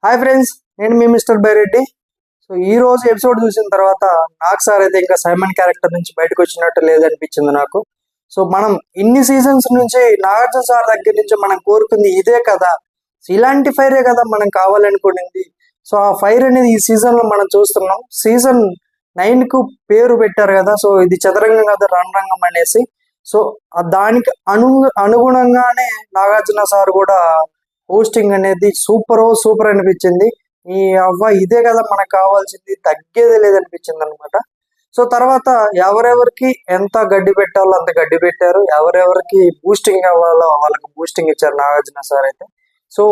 Hi friends, నేను మీ mister Byreddy. So ఈ రోజు ఎపిసోడ్ చూసిన తర్వాత నాకు సార్ అయితే ఇంకా సైమన్ క్యారెక్టర్ నుంచి బయటకు వచ్చినట్టు లేదనిపించింది నాకు. సో మనం ఇన్ని సీజన్స్ నుంచి నాగార్జున సార్ దగ్గర నుంచి మనం కోరుకుంది ఇదే కదా, ఇలాంటి ఫైరే కదా మనం కావాలనుకునింది. సో ఆ ఫైర్ అనేది ఈ సీజన్ లో మనం చూస్తున్నాం. సీజన్ 9 కు పేరు పెట్టారు కదా, సో ఇది చదరంగం కదా రణరంగం అనేసి. సో దానికి అనుగుణంగానే నాగార్జున సార్ కూడా హోస్టింగ్ అనేది సూపర్ అనిపించింది. ఈ అవ్వ ఇదే కదా మనకు కావాల్సింది, తగ్గేదే లేదనిపించింది అనమాట. సో తర్వాత ఎవరెవరికి ఎంత గడ్డి పెట్టాలో అంత గడ్డి పెట్టారు, ఎవరెవరికి బూస్టింగ్ అవ్వాలో వాళ్ళకి బూస్టింగ్ ఇచ్చారు నాగార్జున సార్ అయితే. సో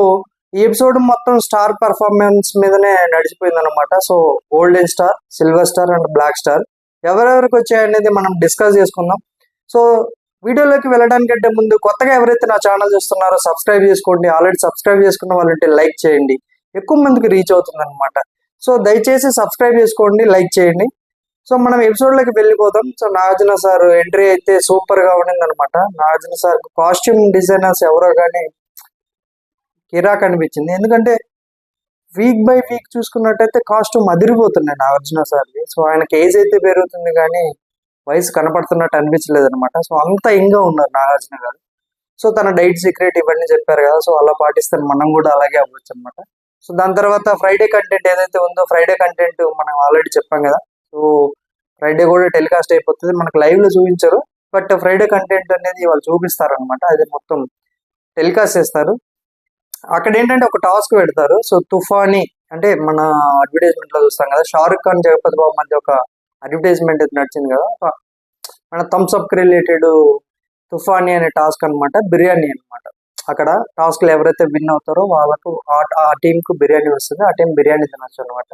ఈ ఎపిసోడ్ మొత్తం స్టార్ పర్ఫార్మెన్స్ మీదనే నడిచిపోయింది అనమాట. So golden star, silver star and black star ఎవరెవరికి వచ్చాయనేది మనం డిస్కస్ చేసుకుందాం. సో వీడియోలోకి వెళ్ళడానికంటే ముందు కొత్తగా ఎవరైతే నా ఛానల్ చూస్తున్నారో సబ్స్క్రైబ్ చేసుకోండి. ఆల్రెడీ సబ్స్క్రైబ్ చేసుకున్న వాళ్ళంటే లైక్ చేయండి, ఎక్కువ మందికి రీచ్ అవుతుంది అనమాట. సో దయచేసి సబ్స్క్రైబ్ చేసుకోండి, లైక్ చేయండి. సో మనం ఎపిసోడ్లోకి వెళ్ళిపోతాం. సో నాగార్జున సార్ ఎంట్రీ అయితే సూపర్ గా ఉండింది అనమాట. నాగార్జున సార్ కాస్ట్యూమ్ డిజైనర్స్ ఎవరో కానీ కిరాక్ అనిపించింది. ఎందుకంటే వీక్ బై వీక్ చూసుకున్నట్టయితే కాస్ట్యూమ్ అదిరిపోతున్నాయి నాగార్జున సార్ది. సో ఆయనకి ఏజ్ అయితే పెరుగుతుంది కానీ వయసు కనపడుతున్నట్టు అనిపించలేదు అనమాట. సో అంత యంగ్గా ఉన్నారు నాగార్జున గారు. సో తన డైట్ సీక్రెట్ ఇవన్నీ చెప్పారు కదా, సో అలా పాటిస్తే మనం కూడా అలాగే అవ్వచ్చు అనమాట. సో దాని తర్వాత ఫ్రైడే కంటెంట్ ఏదైతే ఉందో, ఫ్రైడే కంటెంట్ మనం ఆల్రెడీ చెప్పాం కదా. సో ఫ్రైడే కూడా టెలికాస్ట్ అయిపోతుంది, మనకు లైవ్ లో చూపించరు, బట్ ఫ్రైడే కంటెంట్ అనేది వాళ్ళు చూపిస్తారు అనమాట. అది మొత్తం టెలికాస్ట్ చేస్తారు. అక్కడ ఏంటంటే ఒక టాస్క్ పెడతారు. సో తుఫానీ అంటే మన అడ్వర్టైజ్మెంట్ లో చూస్తాం కదా, షారుఖ్ ఖాన్ జగపతి బాబు మధ్య ఒక అడ్వర్టైజ్మెంట్ అయితే నడిచింది కదా, మన థమ్స్ అప్ కి రిలేటెడ్ తుఫానీ అనే టాస్క్ అనమాట, బిర్యానీ అనమాట. అక్కడ టాస్క్ లో ఎవరైతే విన్ అవుతారో వాళ్ళకు ఆ టీం కు బిర్యానీ వస్తుంది, ఆ టీం బిర్యానీ తినొచ్చు అనమాట.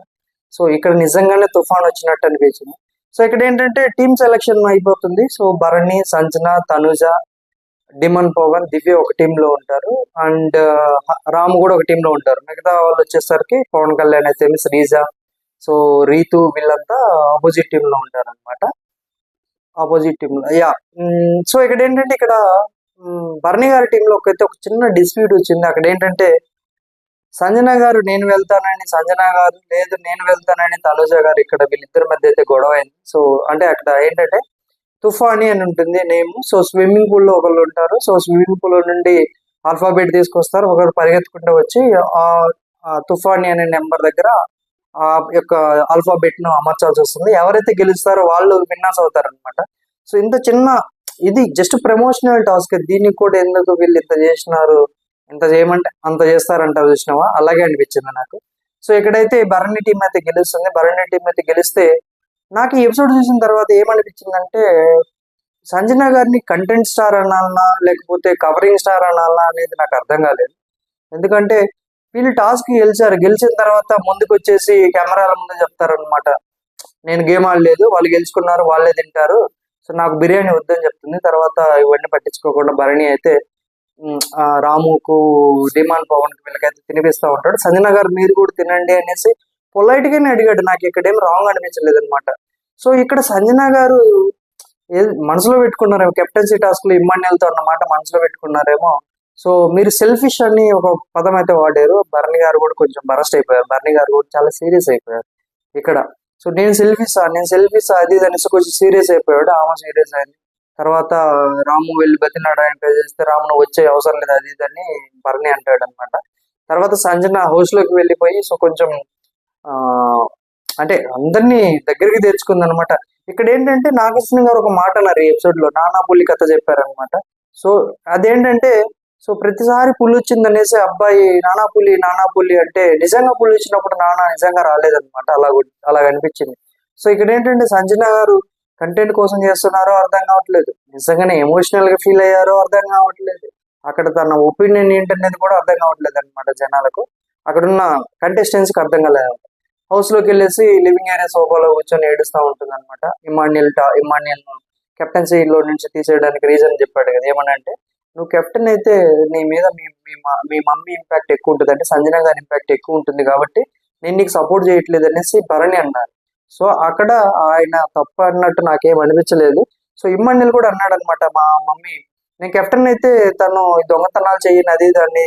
సో ఇక్కడ నిజంగానే తుఫాన్ వచ్చినట్టు అనిపించింది. సో ఇక్కడ ఏంటంటే టీమ్ సెలెక్షన్ అయిపోతుంది. సో భరణి, సంజన, తనుజ, డిమన్ పవన్, దివ్య ఒక టీమ్ లో ఉంటారు, అండ్ రాము కూడా ఒక టీమ్ లో ఉంటారు. మిగతా వాళ్ళు వచ్చేసరికి పవన్ కళ్యాణ్ అయితే శ్రీజ, సో రీతు వీళ్ళంతా ఆపోజిట్ టీమ్ లో ఉంటారు అనమాట. ఆపోజిట్ టీమ్ లో యా. సో ఇక్కడ ఏంటంటే ఇక్కడ భరణి గారి టీంలో ఒక చిన్న డిస్ప్యూట్ వచ్చింది. అక్కడ ఏంటంటే సంజన గారు నేను వెళ్తానని, సంజన గారు లేదు నేను వెళ్తానని తనుజ గారు, ఇక్కడ వీళ్ళిద్దరి మధ్య అయితే గొడవ అయింది. సో అంటే అక్కడ ఏంటంటే తుఫానీ అని ఉంటుంది నేమ్. సో స్విమ్మింగ్ పూల్ లో ఒకళ్ళు ఉంటారు. సో స్విమ్మింగ్ పూల్ నుండి ఆల్ఫాబెట్ తీసుకొస్తారు, ఒకరు పరిగెత్తుకుంటూ వచ్చి ఆ తుఫానీ అనే నెంబర్ దగ్గర ఆ యొక్క ఆల్ఫాబెట్ ను అమర్చాల్సి వస్తుంది. ఎవరైతే గెలుస్తారో వాళ్ళు విన్నర్స్ అవుతారు అనమాట. సో ఇంత చిన్న ఇది జస్ట్ ప్రమోషనల్ టాస్క్, దీనికి కూడా ఎందుకు వీళ్ళు ఇంత చేసినారు, ఎంత చేయమంటే అంత చేస్తారంటారు చూసినావా, అలాగే అనిపించింది నాకు. సో ఇక్కడైతే భరణి టీం అయితే గెలుస్తుంది. భరణి టీం అయితే గెలిస్తే నాకు ఈ ఎపిసోడ్ చూసిన తర్వాత ఏమనిపించిందంటే సంజన గారిని కంటెంట్ స్టార్ అనాలనా లేకపోతే కవరింగ్ స్టార్ అనాలనా అనేది నాకు అర్థం కాలేదు. ఎందుకంటే వీళ్ళు టాస్క్ గెలిచారు, గెలిచిన తర్వాత ముందుకు వచ్చేసి కెమెరాల ముందు చెప్తారు అనమాట, నేను గేమ్ ఆడలేదు, వాళ్ళు గెలుచుకున్నారు, వాళ్ళే తింటారు, సో నాకు బిర్యానీ వద్దని చెప్తుంది. తర్వాత ఇవన్నీ పట్టించుకోకుండా భరణి అయితే రాముకు, డిమాన్ పవన్ కి వీళ్ళకైతే తినిపిస్తూ ఉంటాడు. సంజన గారు మీరు కూడా తినండి అనేసి పొలైట్ గానే అడిగాడు. నాకు ఇక్కడ ఏం రాంగ్ అనిపించలేదు అనమాట. సో ఇక్కడ సంజన గారు మనసులో పెట్టుకున్నారేమో, కెప్టెన్సీ టాస్క్ లో ఇమ్మాన్యుయల్తో అన్నమాట మనసులో పెట్టుకున్నారేమో. సో మీరు సెల్ఫిష్ అని ఒక పదం అయితే వాడారు. భరణి గారు కూడా కొంచెం బరస్ట్ అయిపోయారు, భరణి గారు కూడా చాలా సీరియస్ అయిపోయారు ఇక్కడ. సో నేను సెల్ఫిష్ అది ఇది అనేసి కొంచెం సీరియస్ అయిపోయాడు, ఆమె సీరియస్ అయింది. తర్వాత రాము వెళ్ళి బతినాడు, ఆయన ట్రై చేస్తే రామును వచ్చే అవసరం లేదు అది ఇదని భరణి అంటాడు అనమాట. తర్వాత సంజన హౌస్ లోకి వెళ్ళిపోయి సో కొంచెం అంటే అందరినీ దగ్గరికి తెచ్చుకుంది అనమాట. ఇక్కడ ఏంటంటే నాగార్జున గారు ఒక మాట అన్నారు ఈ ఎపిసోడ్ లో, నానా పులి కథ చెప్పారనమాట. సో అదేంటంటే సో ప్రతిసారి పులి వచ్చింది అనేసి అబ్బాయి నానా పులి అంటే నిజంగా పులి వచ్చినప్పుడు నానా నిజంగా రాలేదన్నమాట, అలా అనిపించింది. సో ఇక్కడ ఏంటంటే సంజన గారు కంటెంట్ కోసం చేస్తున్నారో అర్థం కావట్లేదు, నిజంగానే ఎమోషనల్ గా ఫీల్ అయ్యారో అర్థం కావట్లేదు, అక్కడ తన ఒపీనియన్ ఏంటనేది కూడా అర్థం కావట్లేదు అనమాట జనాలకు, అక్కడున్న కంటెస్టెంట్స్ కి అర్థం కాలేదు. హౌస్ లోకి వెళ్ళేసి లివింగ్ ఏరియా సోఫాలో కూర్చొని ఏడుస్తూ ఉంటుంది అనమాట. ఇమాన్యుయల్ కెప్టెన్సీలో నుంచి తీసేయడానికి రీజన్ చెప్పాడు కదా, ఏమనంటే నువ్వు కెప్టెన్ అయితే నీ మీద మీ మమ్మీ ఇంపాక్ట్ ఎక్కువ ఉంటుంది, అంటే సంజన గారి ఇంపాక్ట్ ఎక్కువ ఉంటుంది, కాబట్టి నేను నీకు సపోర్ట్ చేయట్లేదు అనేసి భరణి అన్నారు. సో అక్కడ ఆయన తప్పు అన్నట్టు నాకేం అనిపించలేదు. సో ఇమ్మాన్యుయల్ కూడా అన్నాడు అనమాట, మా మమ్మీ నేను కెప్టెన్ అయితే తను దొంగతనాలు చేయను అది దాన్ని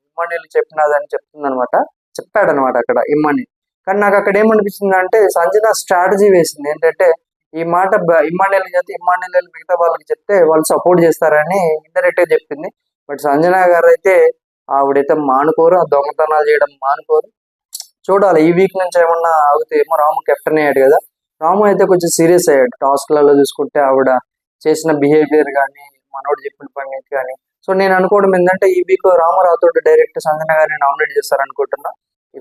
ఇమ్మాన్యుయల్ చెప్పినదని చెప్తుంది అనమాట. చెప్పాడనమాట అక్కడ ఇమ్మని. కానీ నాకు అక్కడ ఏమనిపించింది అంటే సంజన స్ట్రాటజీ వేసింది ఏంటంటే ఈ మాట ఇమ్మాన్యుయల్ చెప్తే ఇమ్మాన్యుయల్ మిగతా వాళ్ళకి చెప్తే వాళ్ళు సపోర్ట్ చేస్తారని ఇండైరెక్ట్ గా చెప్పింది. బట్ సంజన గారు అయితే ఆవిడైతే మానుకోరు, ఆ దొంగతనాలు చేయడం మానుకోరు. చూడాలి ఈ వీక్ నుంచి ఏమన్నా అవుతే ఏమో. రాము కెప్టెన్ అయ్యాడు కదా, రాము అయితే కొంచెం సీరియస్ అయ్యాడు టాస్క్లలో చూసుకుంటే. ఆవిడ చేసిన బిహేవియర్ కానీ మనోడు చెప్పిన పని కానీ. సో నేను అనుకోవడం ఏంటంటే ఈ వీక్ రామారావుతో డైరెక్ట్ సంజన గారిని నామినేట్ చేస్తారనుకుంటున్నా.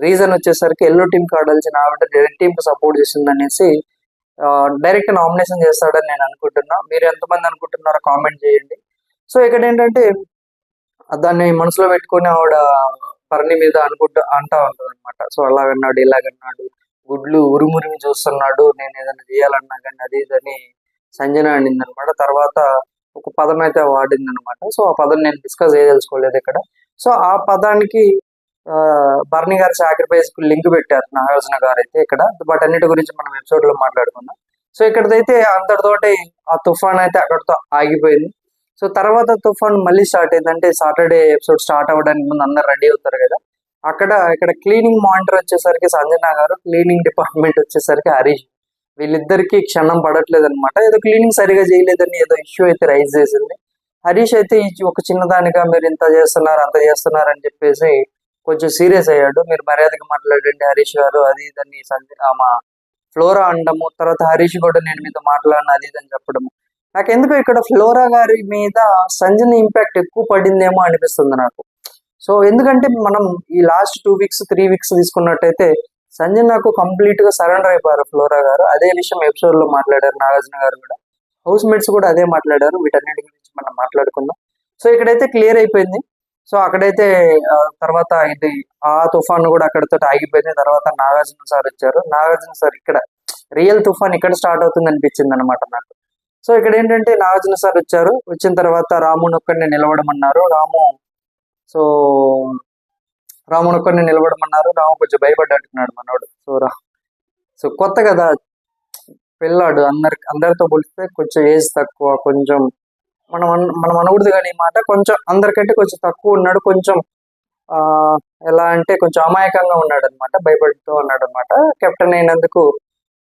రీజన్ వచ్చేసరికి ఎల్లో టీమ్ కి ఆడాల్సిన ఆవిడ రెడ్ టీమ్ కి సపోర్ట్ చేసింది అనేసి డైరెక్ట్ నామినేషన్ చేస్తాడని నేను అనుకుంటున్నా. మీరు ఎంతమంది అనుకుంటున్నారో కామెంట్ చేయండి. సో ఇక్కడ ఏంటంటే దాన్ని మనసులో పెట్టుకొని ఆవిడ పర్ణి మీద అంటా ఉంటుంది అనమాట. సో అలాగన్నాడు ఇలాగన్నాడు, గుడ్లు ఉరుమురిమి చూస్తున్నాడు, నేను ఏదైనా చేయాలన్నా కానీ అది ఇదని సంజన అనింది అనమాట. తర్వాత ఒక పదం అయితే వాడింది అనమాట. సో ఆ పదం నేను డిస్కస్ చేయదలుచుకోలేదు ఇక్కడ. సో ఆ పదానికి బర్నీ గారి సాక్రిఫైస్ కు లింక్ పెట్టారు నాగార్జున గారు అయితే ఇక్కడ. బట్ అన్నిటి గురించి మనం ఎపిసోడ్ లో మాట్లాడుకుందాం. సో ఇక్కడైతే అంతటితోటి ఆ తుఫాన్ అయితే అక్కడితో ఆగిపోయింది. సో తర్వాత తుఫాన్ మళ్ళీ స్టార్ట్ అయిందంటే సాటర్డే ఎపిసోడ్ స్టార్ట్ అవ్వడానికి ముందు అందరు రెడీ అవుతారు కదా. ఇక్కడ క్లీనింగ్ మానిటర్ వచ్చేసరికి సంజన గారు, క్లీనింగ్ డిపార్ట్మెంట్ వచ్చేసరికి హరీష్. వీళ్ళిద్దరికి క్షణం పడట్లేదు అనమాట. ఏదో క్లీనింగ్ సరిగా చేయలేదని ఏదో ఇష్యూ అయితే రైజ్ చేసింది. హరీష్ అయితే ఒక చిన్నదానిగా మీరు ఇంత చేస్తున్నారు అంత చేస్తున్నారు అని చెప్పేసి కొంచెం సీరియస్ అయ్యాడు. మీరు మర్యాదగా మాట్లాడండి హరీష్ గారు, అది ఇదని మా ఫ్లోరా అనడము. తర్వాత హరీష్ కూడా నేను మీతో మాట్లాడిన అది ఇదని చెప్పడము. నాకెందుకు ఇక్కడ ఫ్లోరా గారి మీద సంజన ఇంపాక్ట్ ఎక్కువ పడిందేమో అనిపిస్తుంది నాకు. సో ఎందుకంటే మనం ఈ లాస్ట్ 2 వీక్స్ 3 వీక్స్ తీసుకున్నట్టయితే సంజనకు కంప్లీట్ గా సరెండర్ అయిపోయారు ఫ్లోరా గారు. అదే విషయం ఎపిసోడ్ లో మాట్లాడారు నాగార్జున గారు కూడా, హౌస్ మేట్స్ కూడా అదే మాట్లాడారు. వీటన్నిటి గురించి మనం మాట్లాడుకుందాం. సో ఇక్కడైతే క్లియర్ అయిపోయింది. సో అక్కడైతే తర్వాత ఇది ఆ తుఫాన్ కూడా అక్కడితో ఆగిపోయింది. తర్వాత నాగార్జున సార్ వచ్చారు. నాగార్జున సార్ ఇక్కడ రియల్ తుఫాన్ ఇక్కడ స్టార్ట్ అవుతుంది అనిపించింది అనమాట నాకు. సో ఇక్కడ ఏంటంటే నాగార్జున సార్ వచ్చారు. వచ్చిన తర్వాత రాముని ఒక్కడిని నిలవడమన్నారు. సో రాముని ఒక్కడిని నిలబడమన్నారు. రాము కొంచెం భయపడ్డట్టున్నాడు మనోడు. సో కొత్త కదా పిల్లాడు, అందరితో పోలిస్తే కొంచెం ఏజ్ తక్కువ, కొంచెం మనం అనకూడదు కానీ మాట కొంచెం అందరికంటే కొంచెం తక్కువ ఉన్నాడు. కొంచెం ఎలా అంటే కొంచెం అమాయకంగా ఉన్నాడు అనమాట, భయపడుతూ ఉన్నాడు అనమాట. కెప్టెన్ అయినందుకు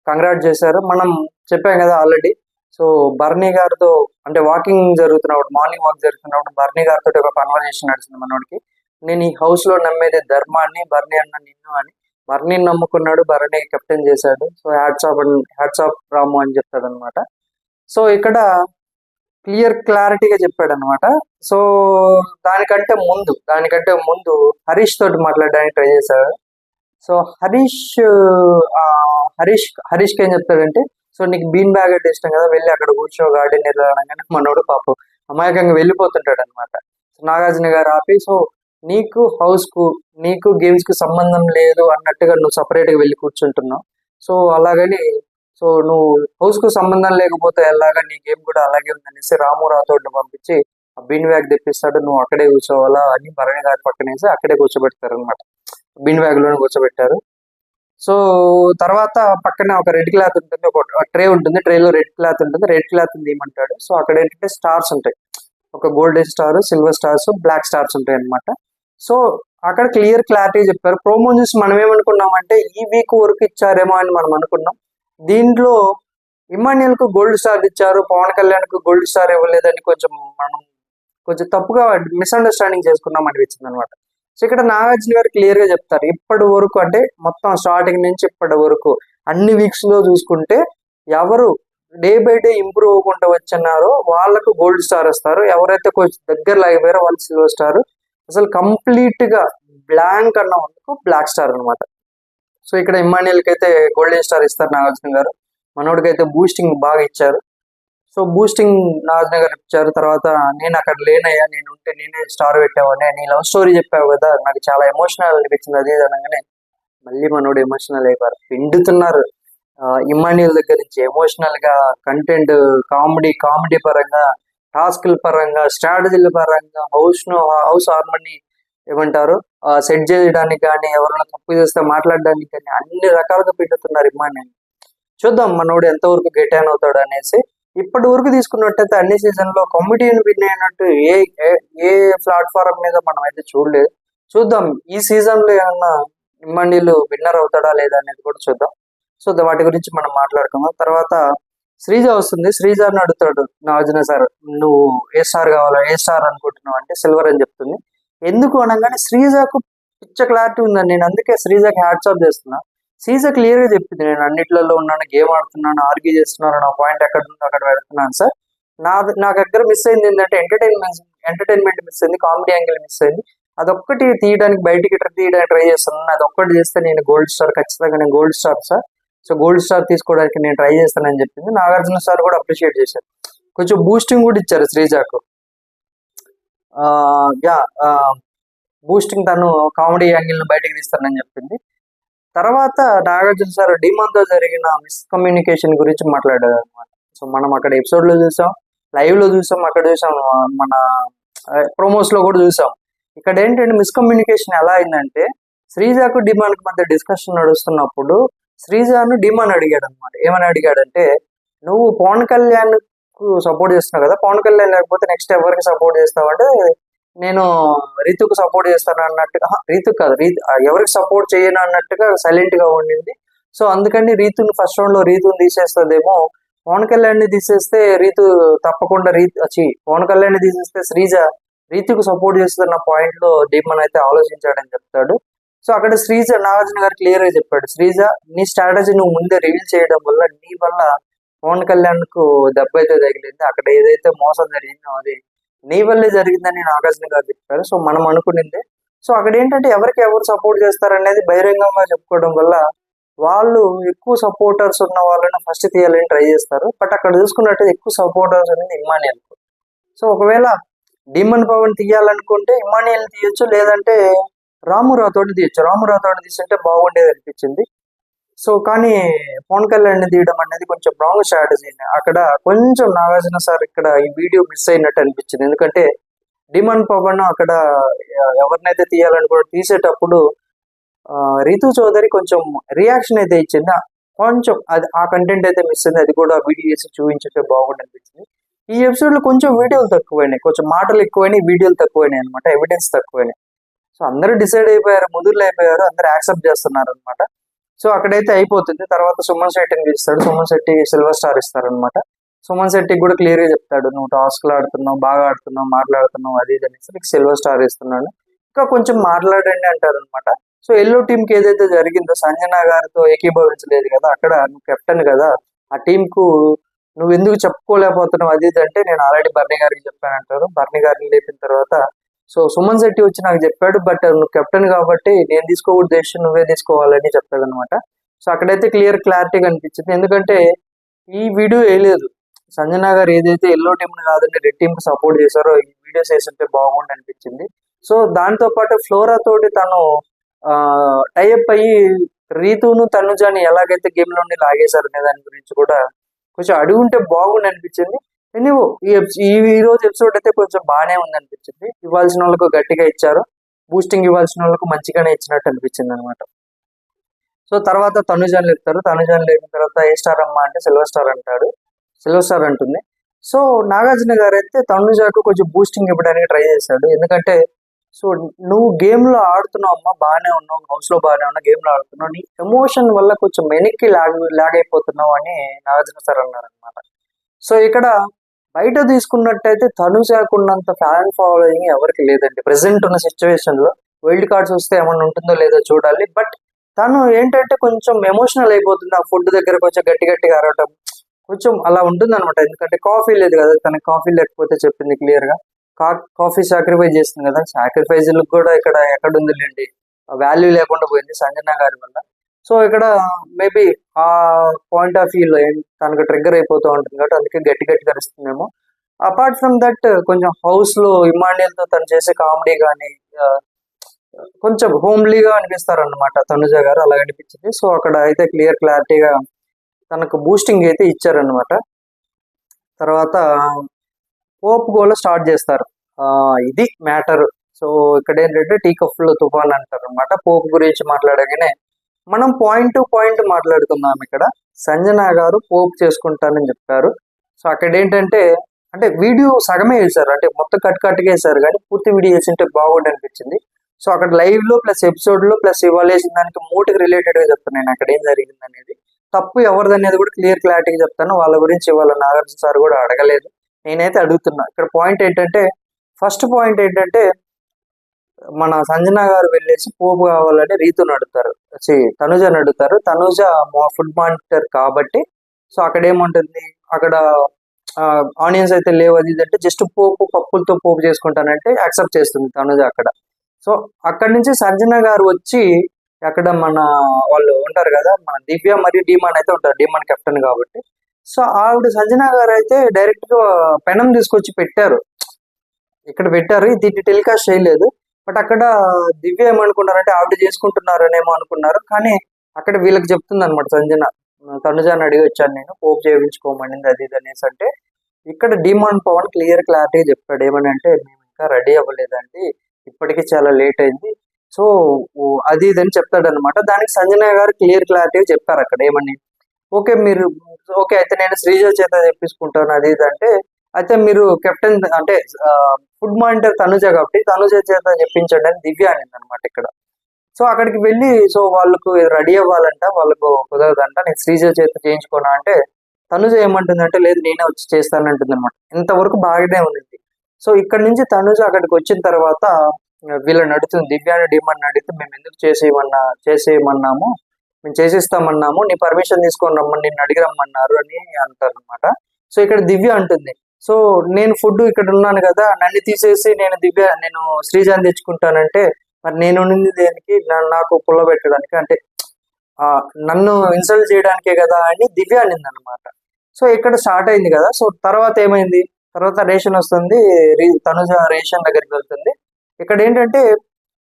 కంగ్రాట్ చేశారు. మనం చెప్పాం కదా ఆల్రెడీ. సో బర్నీ గారితో అంటే వాకింగ్ జరుగుతున్నప్పుడు, మార్నింగ్ వాక్ జరుగుతున్నప్పుడు బర్నీ గారితో ఒక కన్వర్జేషన్ నడిచింది మనోడికి. నేను ఈ హౌస్ లో నమ్మేది ధర్మాన్ని, బర్నీ అన్న నిన్ను అని. బర్నీని నమ్ముకున్నాడు, బర్నీ కెప్టెన్ చేశాడు. సో హ్యాట్స్ ఆఫ్ రాము అని చెప్తాడు అనమాట. సో ఇక్కడ క్లారిటీగా చెప్పాడు అనమాట. సో దానికంటే ముందు హరీష్ తోటి మాట్లాడడానికి ట్రై చేశాడు. సో హరీష్కి ఏం చెప్తాడంటే, సో నీకు బీన్ బ్యాగ్ అంటే ఇష్టం కదా, వెళ్ళి అక్కడ కూర్చో గార్డెన్ వెళ్ళగానే మనోడు పాపం అమాయకంగా వెళ్ళిపోతుంటాడు అనమాట. నాగార్జున గారు ఆపి, సో నీకు హౌస్ కు నీకు గేమ్స్ కు సంబంధం లేదు అన్నట్టుగా నువ్వు సపరేట్ గా వెళ్ళి కూర్చుంటున్నావు. సో అలాగని సో నువ్వు హౌస్ కు సంబంధం లేకపోతే ఎలాగా నీ గేమ్ కూడా అలాగే ఉందనేసి రామురావుతో పంపించి ఆ బీన్ బ్యాగ్ తెప్పిస్తాడు. నువ్వు అక్కడే కూర్చోవాలా అని భరణి గారి పక్కనేసి అక్కడే కూర్చోబెడతారు అనమాట. బీన్ బ్యాగ్ లోనే కూర్చోబెట్టారు. సో తర్వాత పక్కనే ఒక రెడ్ క్లాత్ ఉంటుంది, ఒక ట్రే ఉంటుంది. ట్రేలో రెడ్ క్లాత్ ఉంటుంది. రెడ్ క్లాత్ తీయమంటాడు. సో అక్కడ ఏంటంటే స్టార్స్ ఉంటాయి, ఒక golden star, silver stars, black stars ఉంటాయి అనమాట. సో అక్కడ క్లారిటీ చెప్పారు. ప్రోమో చూసి మనం ఏమనుకున్నామంటే ఈ వీక్ వరకు ఇచ్చారేమో అని మనం అనుకున్నాం. దీంట్లో ఇమాన్యుయల్ కు గోల్డ్ స్టార్ ఇచ్చారు, పవన్ కళ్యాణ్ కు గోల్డ్ స్టార్ ఇవ్వలేదని మనం కొంచెం తప్పుగా మిస్అండర్స్టాండింగ్ చేసుకున్నాం అనిపించింది అనమాట. సో ఇక్కడ నాగార్జున గారు క్లియర్ గా చెప్తారు, ఇప్పటి వరకు అంటే మొత్తం స్టార్టింగ్ నుంచి ఇప్పటి వరకు అన్ని వీక్స్ లో చూసుకుంటే ఎవరు డే బై డే ఇంప్రూవ్ అవ్వకుండా వచ్చన్నారో వాళ్ళకు గోల్డ్ స్టార్ వస్తారు, ఎవరైతే కొంచెం దగ్గర లాగిపోయారో వాళ్ళు సిల్వర్ స్టార్, అసలు కంప్లీట్ గా బ్లాంక్ అన్న వాళ్ళకు బ్లాక్ స్టార్ అనమాట. సో ఇక్కడ ఇమాన్యుయల్ కి అయితే గోల్డెన్ స్టార్ ఇస్తారు నాగార్జున గారు, మనోడికి అయితే బూస్టింగ్ బాగా ఇచ్చారు. సో బూస్టింగ్ నాగార్జున గారు ఇచ్చారు. తర్వాత నేను అక్కడ లేనయ్యా, నేను ఉంటే నేనే స్టార్ పెట్టావని, నీ లవ్ స్టోరీ చెప్పావు కదా, నాకు చాలా ఎమోషనల్ అనిపించింది అదే అనగానే మళ్ళీ మనోడు ఎమోషనల్ అయిపోయారు. పిండుతున్నారు ఇమాన్యుయల్ దగ్గర నుంచి ఎమోషనల్ గా, కంటెంట్ కామెడీ పరంగా, టాస్క్ల పరంగా, స్ట్రాటజీల పరంగా, హౌస్ హార్మోని ఏమంటారు సెట్ చేయడానికి కానీ, ఎవరైనా తప్పు చేస్తే మాట్లాడడానికి కానీ అన్ని రకాలుగా పిండుతున్నారు ఇమాన్యుయల్. చూద్దాం మనోడు ఎంతవరకు గెటాన్ అవుతాడు అనేసి. ఇప్పటి వరకు తీసుకున్నట్టయితే అన్ని సీజన్ లో కమిటీని విన్ అయినట్టు ఏ ప్లాట్ఫారం మీద మనం అయితే చూడలేదు. చూద్దాం ఈ సీజన్ లో ఏమన్నా ఇమ్మాన్యుల్ విన్నర్ అవుతాడా లేదా అనేది కూడా చూద్దాం. సో వాటి గురించి మనం మాట్లాడుకుందాం. తర్వాత శ్రీజ వస్తుంది. శ్రీజని అడుగుతాడు నాగార్జున సార్, నువ్వు ఏ స్టార్ కావాలా, ఏ స్టార్ అనుకుంటున్నావు అంటే సిల్వర్ అని చెప్తుంది. ఎందుకు అనగానే శ్రీజకు పిచ్చ క్లారిటీ ఉందని, నేను అందుకే శ్రీజకి హ్యాట్స్ ఆఫ్ చేస్తున్నా. శ్రీజ క్లియర్ గా చెప్పింది, నేను అన్నిట్లలో ఉన్నాను, గేమ్ ఆడుతున్నాను, ఆర్గ్యూ చేస్తున్నాను, నా పాయింట్ ఎక్కడ ఉందో అక్కడ పెడుతున్నాను సార్. నా దగ్గర మిస్ అయింది ఏంటంటే ఎంటర్టైన్మెంట్ మిస్ అయింది, కామెడీ యాంగిల్ మిస్ అయింది. అదొక్కటి తీయడానికి, బయటికి తీయడానికి ట్రై చేస్తున్నాను. అదొక్కటి చేస్తే నేను గోల్డ్ స్టార్, ఖచ్చితంగా నేను gold star sir. So gold star తీసుకోవడానికి నేను ట్రై చేస్తానని చెప్పింది. నాగార్జున సార్ కూడా అప్రిషియేట్ చేశారు, కొంచెం బూస్టింగ్ కూడా ఇచ్చారు శ్రీజాకు. బూస్టింగ్, తను కామెడీ యాంగిల్ ను బయటకు తీస్తానని చెప్పింది. తర్వాత నాగార్జున సార్ డిమాన్తో జరిగిన మిస్కమ్యూనికేషన్ గురించి మాట్లాడారు అనమాట. సో మనం అక్కడ ఎపిసోడ్ లో చూసాం, లైవ్ లో చూసాం, అక్కడ చూసాం, మన ప్రోమోస్ లో కూడా చూసాం. ఇక్కడ ఏంటంటే మిస్కమ్యూనికేషన్ ఎలా అయిందంటే, శ్రీజాకు డిమాండ్ మధ్య డిస్కషన్ నడుస్తున్నప్పుడు శ్రీజాను డిమాండ్ అడిగాడు అనమాట. ఏమని అడిగాడంటే, నువ్వు పవన్ కళ్యాణ్ కు సపోర్ట్ చేస్తున్నావు కదా, పవన్ కళ్యాణ్ లేకపోతే నెక్స్ట్ ఎవరికి సపోర్ట్ చేస్తావు అంటే, నేను రీతుకు సపోర్ట్ చేస్తాను అన్నట్టుగా, రీతుకు కాదు, ఎవరికి సపోర్ట్ చేయను అన్నట్టుగా సైలెంట్ గా ఉండింది. సో అందుకని రీతుని ఫస్ట్ రౌండ్ లో రీతుని తీసేస్తుందేమో, పవన్ కళ్యాణ్ ని తీసేస్తే రీతు తప్పకుండా పవన్ కళ్యాణ్ ని తీసేస్తే శ్రీజ రీతుకు సపోర్ట్ చేస్తున్న పాయింట్ లో డీమన్ అయితే ఆలోచించాడని చెప్తాడు. సో అక్కడ శ్రీజ, నాగార్జున గారు క్లియర్ గా చెప్పాడు, శ్రీజ నీ స్ట్రాటజీ నువ్వు ముందే రివీల్ చేయడం వల్ల నీ వల్ల పవన్ కళ్యాణ్ కు దెబ్బ అయితే తగిలింది, అక్కడ ఏదైతే మోసం జరిగిందో అది నీ వల్లే జరిగిందని నాగార్జున గారు చెప్పారు. సో మనం అనుకునింది. సో అక్కడ ఏంటంటే ఎవరికి ఎవరు సపోర్ట్ చేస్తారనేది బహిరంగంగా చెప్పుకోవడం వల్ల వాళ్ళు ఎక్కువ సపోర్టర్స్ ఉన్న వాళ్ళని ఫస్ట్ తీయాలని ట్రై చేస్తారు. బట్ అక్కడ చూసుకున్నట్టు ఎక్కువ సపోర్టర్స్ అనేది ఇమ్మాన్యుయల్. సో ఒకవేళ డీమన్ పవన్ తీయాలనుకుంటే ఇమ్మాన్యుయల్ తీయొచ్చు, లేదంటే రాము రాథోడ్ తీయొచ్చు. రాము రాథోడ్ తీసుంటే బాగుండేది అనిపించింది. సో కానీ పవన్ కళ్యాణ్ తీయడం అనేది కొంచెం రాంగ్ స్ట్రాటజీ. అక్కడ కొంచెం నాగార్జున సార్ ఇక్కడ ఈ వీడియో మిస్ అయినట్టు అనిపించింది. ఎందుకంటే డిమన్ పవన్ అక్కడ ఎవరినైతే తీయాలనుకుంటే తీసేటప్పుడు రీతు చౌదరి కొంచెం రియాక్షన్ అయితే ఇచ్చింది, కొంచెం అది ఆ కంటెంట్ అయితే మిస్ అయింది. అది కూడా వీడియో చేసి చూపించుంటే బాగుంది అనిపించింది. ఈ ఎపిసోడ్ లో కొంచెం వీడియోలు తక్కువైనాయి, కొంచెం మాటలు ఎక్కువైనాయి, వీడియోలు తక్కువైనాయి అనమాట, ఎవిడెన్స్ తక్కువైనాయి. సో అందరూ డిసైడ్ అయిపోయారు, ముదురులు అయిపోయారు, అందరూ యాక్సెప్ట్ చేస్తున్నారు అనమాట. సో అక్కడైతే అయిపోతుంది. తర్వాత సుమన్ శెట్టిని పిలుస్తాడు. సుమన్ శెట్టి సిల్వర్ స్టార్ ఇస్తారనమాట. సుమన్ శెట్టికి కూడా క్లియర్ గా చెప్తాడు, నువ్వు టాస్క్లు ఆడుతున్నావు, బాగా ఆడుతున్నావు, మాట్లాడుతున్నావు, అది ఇది అనేసి నీకు సిల్వర్ స్టార్ ఇస్తున్నాను, ఇంకా కొంచెం మాట్లాడండి అంటారు అనమాట. సో ఎల్లో టీమ్ కి ఏదైతే జరిగిందో, సంజన గారితో ఏకీభవించలేదు కదా, అక్కడ నువ్వు కెప్టెన్ కదా, ఆ టీం కు నువ్వు ఎందుకు చెప్పుకోలేకపోతున్నావు అది ఇది అంటే, నేను ఆల్రెడీ బర్నీ గారికి చెప్పాను అంటారు. బర్నీ గారిని లేపిన తర్వాత సో సుమన్ శెట్టి వచ్చి నాకు చెప్పాడు, బట్ నువ్వు కెప్టెన్ కాబట్టి నేను తీసుకోకూడదు డెసిషన్, నువ్వే తీసుకోవాలని చెప్తాడు అనమాట. సో అక్కడైతే క్లారిటీగా అనిపించింది. ఎందుకంటే ఈ వీడియో వేయలేదు, సంజన గారు ఏదైతే ఎల్లో టీమ్ కాదండి రెడ్ టీమ్ కి సపోర్ట్ చేశారో ఈ వీడియోస్ వేస్తుంటే బాగుండి అనిపించింది. సో దాంతో పాటు ఫ్లోరా తోటి తను టైఅప్ అయ్యి రీతును తనుజాని ఎలాగైతే గేమ్ నుండి లాగేశారు అనే దాని గురించి కూడా కొంచెం అడిగి ఉంటే బాగుండి అనిపించింది. ఎనీవో ఈ రోజు ఎపిసోడ్ అయితే కొంచెం బాగానే ఉంది అనిపించింది. ఇవ్వాల్సిన వాళ్ళకు గట్టిగా ఇచ్చారు, బూస్టింగ్ ఇవ్వాల్సిన వాళ్ళకు మంచిగానే ఇచ్చినట్టు అనిపించింది అనమాట. సో తర్వాత తనుజాని లేపుతారు. తనుజాని లేపిన తర్వాత ఏ స్టార్ అమ్మా అంటే సిల్వర్ స్టార్ అంటాడు, సిల్వర్ స్టార్ అంటుంది. సో నాగార్జున గారు అయితే తనుజాకు కొంచెం బూస్టింగ్ ఇవ్వడానికి ట్రై చేశాడు. ఎందుకంటే సో నువ్వు గేమ్ లో ఆడుతున్నావు అమ్మా, బాగానే ఉన్నావు, హౌస్ లో బాగానే ఉన్నావు, గేమ్ లో ఆడుతున్నావు, నీ ఎమోషన్ వల్ల కొంచెం వెనక్కి లాగ్ అయిపోతున్నావు అని నాగార్జున సార్ అన్నారు అనమాట. సో ఇక్కడ బయట తీసుకున్నట్టయితే తనుజాకున్నంత ఫ్యాన్ ఫాలోయింగ్ ఎవరికి లేదండి ప్రెసెంట్ ఉన్న సిచ్యువేషన్ లో. వైల్డ్ కార్డ్స్ వస్తే ఏమన్నా ఉంటుందో లేదో చూడాలి. బట్ తను ఏంటంటే కొంచెం ఎమోషనల్ అయిపోతుంది, ఆ ఫుడ్ దగ్గర కొంచెం గట్టిగా అరవటం కొంచెం అలా ఉంటుంది అనమాట. ఎందుకంటే కాఫీ లేదు కదా, తనకి కాఫీ లేకపోతే చెప్పింది క్లియర్ గా, కాఫీ సాక్రిఫైస్ చేస్తుంది కదా, సాక్రిఫైస్ కూడా ఇక్కడ ఎక్కడుందిలేండి, వాల్యూ లేకుండా పోయింది సంజన గారి వల్ల. సో ఇక్కడ మేబీ ఆ పాయింట్ ఆఫ్ వ్యూలో తనకు ట్రిగ్గర్ అయిపోతూ ఉంటుంది కాబట్టి అందుకే గట్టిగా ఇస్తుందేమో. అపార్ట్ ఫ్రమ్ దట్ కొంచెం హౌస్ లో ఇమాన్యుయల్ తో తను చేసే కామెడీ కానీ కొంచెం హోమ్లీగా అనిపిస్తారనమాట తనుజ గారు, అలా అనిపించింది. సో అక్కడ అయితే క్లారిటీగా తనకు బూస్టింగ్ అయితే ఇచ్చారనమాట. తర్వాత పోప్ గోల్ స్టార్ట్ చేస్తారు, ఇది మ్యాటర్. సో ఇక్కడ ఏంటంటే టీ కప్ లో తుఫాన్ అంటారు అనమాట. పోప్ గురించి మాట్లాడగానే మనం పాయింట్ టు పాయింట్ మాట్లాడుకుందాం. ఇక్కడ సంజన గారు పోప్ చేసుకుంటానని చెప్పారు. సో అక్కడ ఏంటంటే అంటే వీడియో సగమే వేశారు, అంటే మొత్తం కట్గా వేశారు, కానీ పూర్తి వీడియో వేసింటే బాగుండి అనిపించింది. సో అక్కడ లైవ్ లో ప్లస్ ఎపిసోడ్ లో ప్లస్ ఇవాళ వేసిన దానికి మూటికి రిలేటెడ్ గా చెప్తాను నేను అక్కడ ఏం జరిగింది అనేది. తప్పు ఎవరిది అనేది కూడా క్లారిటీగా చెప్తాను. వాళ్ళ గురించి ఇవాళ నాగార్జున సార్ కూడా అడగలేదు, నేనైతే అడుగుతున్నా. ఇక్కడ పాయింట్ ఏంటంటే, ఫస్ట్ పాయింట్ ఏంటంటే, మన సంజన గారు వెళ్ళేసి పోపు కావాలని రీతుని అడుగుతారు, తనుజని అడుగుతారు. తనుజ ఫుడ్ మానిటర్ కాబట్టి సో అక్కడ ఏముంటుంది, అక్కడ ఆనియన్స్ అయితే లేవు అది ఇది అంటే జస్ట్ పప్పులతో పోపు చేసుకుంటానంటే యాక్సెప్ట్ చేస్తుంది తనుజ అక్కడ. సో అక్కడి నుంచి సంజన గారు వచ్చి అక్కడ మన వాళ్ళు ఉంటారు కదా, మన దివ్య మరియు డీమాన్ అయితే ఉంటారు, డీమాన్ కెప్టెన్ కాబట్టి. సో ఆవిడ సంజన గారు అయితే డైరెక్ట్ గా పెనం తీసుకొచ్చి పెట్టారు, ఇక్కడ పెట్టారు, దీన్ని టెలికాస్ట్ చేయలేదు. బట్ అక్కడ దివ్య ఏమనుకున్నారంటే ఆవిడ చేసుకుంటున్నారనేమో అనుకున్నారు, కానీ అక్కడ వీళ్ళకి చెప్తుంది అనమాట సంజన, తనుజాని అడిగి వచ్చాను నేను, పోపు చేయించుకోమనింది అది ఇది అనేసి. అంటే ఇక్కడ డిమాండ్ పవన్ క్లారిటీ చెప్పాడు, ఏమని అంటే మేము ఇంకా రెడీ అవ్వలేదండి, ఇప్పటికీ చాలా లేట్ అయింది, సో అది ఇది అని చెప్తాడు అనమాట. దానికి సంజన గారు క్లారిటీ చెప్పారు అక్కడ ఏమని, ఓకే మీరు ఓకే అయితే నేను శ్రీజ చేత తెప్పించుకుంటాను అది ఇది అంటే, అయితే మీరు కెప్టెన్ అంటే ఫుడ్ మానిటర్ తనుజ కాబట్టి తనుజ చేత చెప్పించండి అని దివ్య అనింది అనమాట ఇక్కడ. సో అక్కడికి వెళ్ళి సో వాళ్ళకు రెడీ అవ్వాలంట, వాళ్ళకు కుదరదంట, నేను శ్రీజ చేత చేయించుకోనా అంటే తనుజ ఏమంటుందంటే లేదు నేనే వచ్చి చేస్తానంటుంది అనమాట. ఇంతవరకు బాగానే ఉంది. సో ఇక్కడ నుంచి తనుజ అక్కడికి వచ్చిన తర్వాత వీళ్ళని అడుగుతుంది, దివ్యాని డిమాండ్ అడిగితే మేము ఎందుకు చేసేయమన్నాము, మేము చేసిస్తామన్నాము, నీ పర్మిషన్ తీసుకొని రమ్మని నిన్ను అడిగి రమ్మన్నారు అని అంటారు అనమాట. సో ఇక్కడ దివ్య అంటుంది, సో నేను ఫుడ్ ఇక్కడ ఉన్నాను కదా, నన్ను తీసేసి నేను శ్రీజాని తెచ్చుకుంటానంటే మరి నేను ఉన్నది దేనికి, నాకు పుల్ల పెట్టడానికి అంటే నన్ను ఇన్సల్ట్ చేయడానికే కదా అని దివ్య అనింది అనమాట. సో ఇక్కడ స్టార్ట్ అయింది కదా. సో తర్వాత ఏమైంది, తర్వాత రేషన్ వస్తుంది, తనుజ రేషన్ దగ్గరికి వెళ్తుంది. ఇక్కడ ఏంటంటే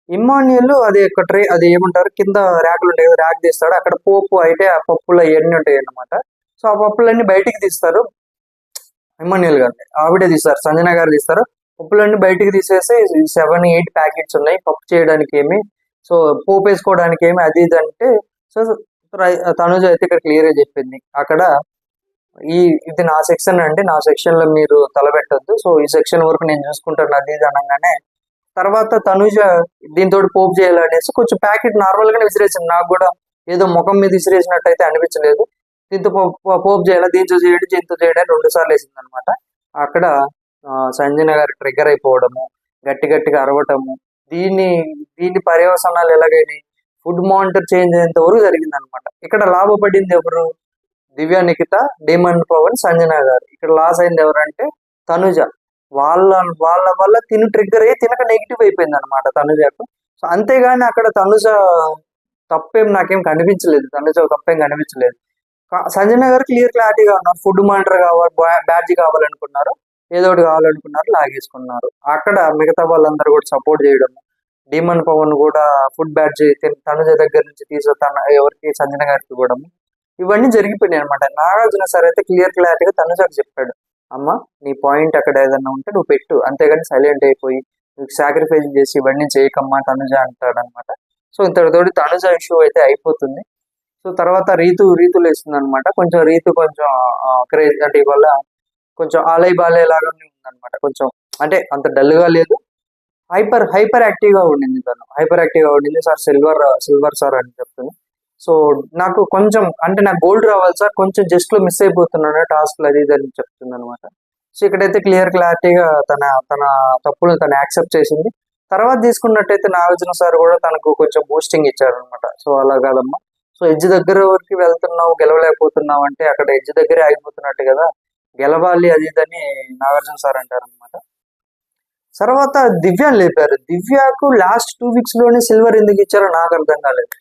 ఇమ్మాన్యుయల్ అది ఒక ట్రే, అది ఏమంటారు కింద ర్యాకులు ఉంటాయి కదా, ర్యాక్ తీస్తాడు, అక్కడ పోపు అయితే ఆ పప్పులు అవన్నీ ఉంటాయి అన్నమాట. సో ఆ పప్పులన్నీ బయటికి తీస్తారు, ఇమ్మాన్యుయల్ గారు ఆవిడే తీస్తారు, సంజన గారు తీస్తారు. పప్పులన్నీ బయటికి తీసేసి 7-8 ప్యాకెట్స్ ఉన్నాయి పప్పు చేయడానికి ఏమి, సో పోపు వేసుకోవడానికి ఏమి అది ఇది అంటే. సో తనుజ అయితే ఇక్కడ క్లియర్ గా చెప్పింది అక్కడ, ఇది నా సెక్షన్ అంటే నా సెక్షన్ లో మీరు తలపెట్టొద్దు, సో ఈ సెక్షన్ వరకు నేను చూసుకుంటాను అది ఇది అనగానే తర్వాత తనుజ దీంతో పోపు చేయాలనేసి కొంచెం ప్యాకెట్ నార్మల్ గానే విసిరేసింది. నాకు కూడా ఏదో ముఖం మీద విసిరేసినట్టు అయితే అనిపించలేదు. దీంతో పోపు చేయాలి, దీంతో చేయడానికి 2 సార్లు వేసింది అనమాట. అక్కడ సంజన గారు ట్రిగ్గర్ అయిపోవడము, గట్టిగా అరవటము, దీని పర్యవసనాలు ఎలాగైనా ఫుడ్ మానిటర్ చేంజ్ అయ్యేంత వరకు జరిగింది అనమాట. ఇక్కడ లాభపడింది ఎవరు, దివ్య నిఖిత, డిమాండ్ పవన్, సంజన గారు. ఇక్కడ లాస్ అయింది ఎవరంటే తనుజ. వాళ్ళ వల్ల ట్రిగ్గర్ అయ్యి తినక నెగిటివ్ అయిపోయింది అనమాట తనుజకు. సో అంతేగాని అక్కడ తనుజ తప్పేం నాకేం కనిపించలేదు, తప్పేం కనిపించలేదు. సంజన గారు క్లారిటీగా ఉన్నారు, ఫుడ్ మానిటర్ కావాలి, బ్యాడ్జ్ కావాలనుకున్నారు, ఏదో ఒకటి కావాలనుకున్నారు, లాగేసుకున్నారు. అక్కడ మిగతా వాళ్ళందరూ కూడా సపోర్ట్ చేయడం, డిమాండ్ పవన్ కూడా ఫుడ్ బ్యాడ్జ్ తనుజ దగ్గర నుంచి ఎవరికి సంజన గారికి ఇవ్వడం, ఇవన్నీ జరిగిపోయినాయి అనమాట. నాగార్జున సార్ అయితే క్లారిటీగా తనుజకు చెప్పాడు, అమ్మ నీ పాయింట్ అక్కడ ఏదన్నా ఉంటే నువ్వు పెట్టు, అంతేగాని సైలెంట్ అయిపోయి నీకు సాక్రిఫైస్ చేసి ఇవన్నీ చేయకమ్మా తనుజ అంటాడు అనమాట. సో ఇంతటితోటి తనుజ ఇష్యూ అయితే అయిపోతుంది. సో తర్వాత రీతు లేస్తుంది అనమాట. కొంచెం రీతు కొంచెం క్రేజ్ అంటే ఇవాళ కొంచెం ఆలయ బాలయ లాగా ఉందన్నమాట. కొంచెం అంటే అంత డల్ గా లేదు, హైపర్ యాక్టివ్ గా ఉండింది, సార్ సిల్వర్ సార్ అని చెప్తుంది. సో నాకు కొంచెం అంటే నాకు గోల్డ్ రావాలి సార్, కొంచెం జస్ట్ లో మిస్ అయిపోతున్నాను టాస్క్ అది ఇది అని చెప్తుంది అనమాట. సో ఇక్కడైతే క్లారిటీగా తన తప్పులు తను యాక్సెప్ట్ చేసింది. తర్వాత తీసుకున్నట్టయితే నాగార్జున సార్ కూడా తనకు కొంచెం బూస్టింగ్ ఇచ్చారు అనమాట. సో అలా కాదమ్మా, సో ఎడ్జ్ దగ్గర వరకు వెళ్తున్నావు, గెలవలేకపోతున్నావు అంటే అక్కడ ఎడ్జ్ దగ్గరే ఆగిపోతున్నట్టు కదా, గెలవాలి అది ఇదని నాగార్జున సార్ అంటారు అనమాట. తర్వాత దివ్యాని లేపారు. దివ్యకు లాస్ట్ 2 weeks లోనే సిల్వర్ ఎందుకు ఇచ్చారో నాకు అర్థం కాలేదు.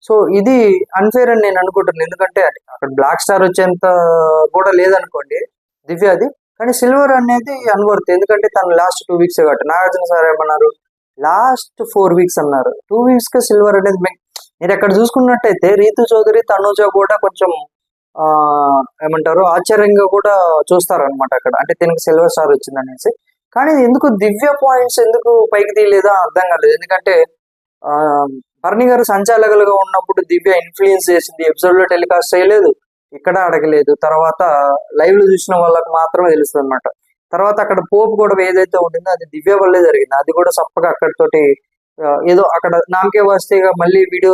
సో ఇది అన్ఫేర్ అని నేను అనుకుంటున్నాను, ఎందుకంటే అక్కడ బ్లాక్ స్టార్ వచ్చేంత కూడా లేదనుకోండి దివ్యది, కానీ సిల్వర్ అనేది అన్వర్త్, ఎందుకంటే తను లాస్ట్ 2 weeks కాబట్టి. నాగార్జున సార్ ఏమన్నారు, లాస్ట్ 4 weeks అన్నారు, 2 weeks కి సిల్వర్ అనేది మీరు ఎక్కడ చూసుకున్నట్టయితే రీతు చౌదరి, తనుజ కూడా కొంచెం ఏమంటారు ఆశ్చర్యంగా కూడా చూస్తారనమాట అక్కడ, అంటే తినకు సిల్వర్ స్టార్ వచ్చింది అనేసి. కానీ ఎందుకు దివ్య పాయింట్స్ ఎందుకు పైకి తీయలేదా అర్థం కాలేదు. ఎందుకంటే భరణి గారు సంచాలకులుగా ఉన్నప్పుడు దివ్య ఇన్ఫ్లుయెన్స్ చేసింది, ఎపిసోడ్ లో టెలికాస్ట్ చేయలేదు, ఇక్కడ అడగలేదు, తర్వాత లైవ్ లో చూసిన వాళ్ళకి మాత్రమే తెలుస్తుంది అనమాట. తర్వాత అక్కడ పోపు కూడా ఏదైతే ఉండిందో అది దివ్య వల్లే జరిగింది, అది కూడా సప్పగా అక్కడితోటి ఏదో అక్కడ నామకే వాస్తేగా మళ్ళీ వీడియో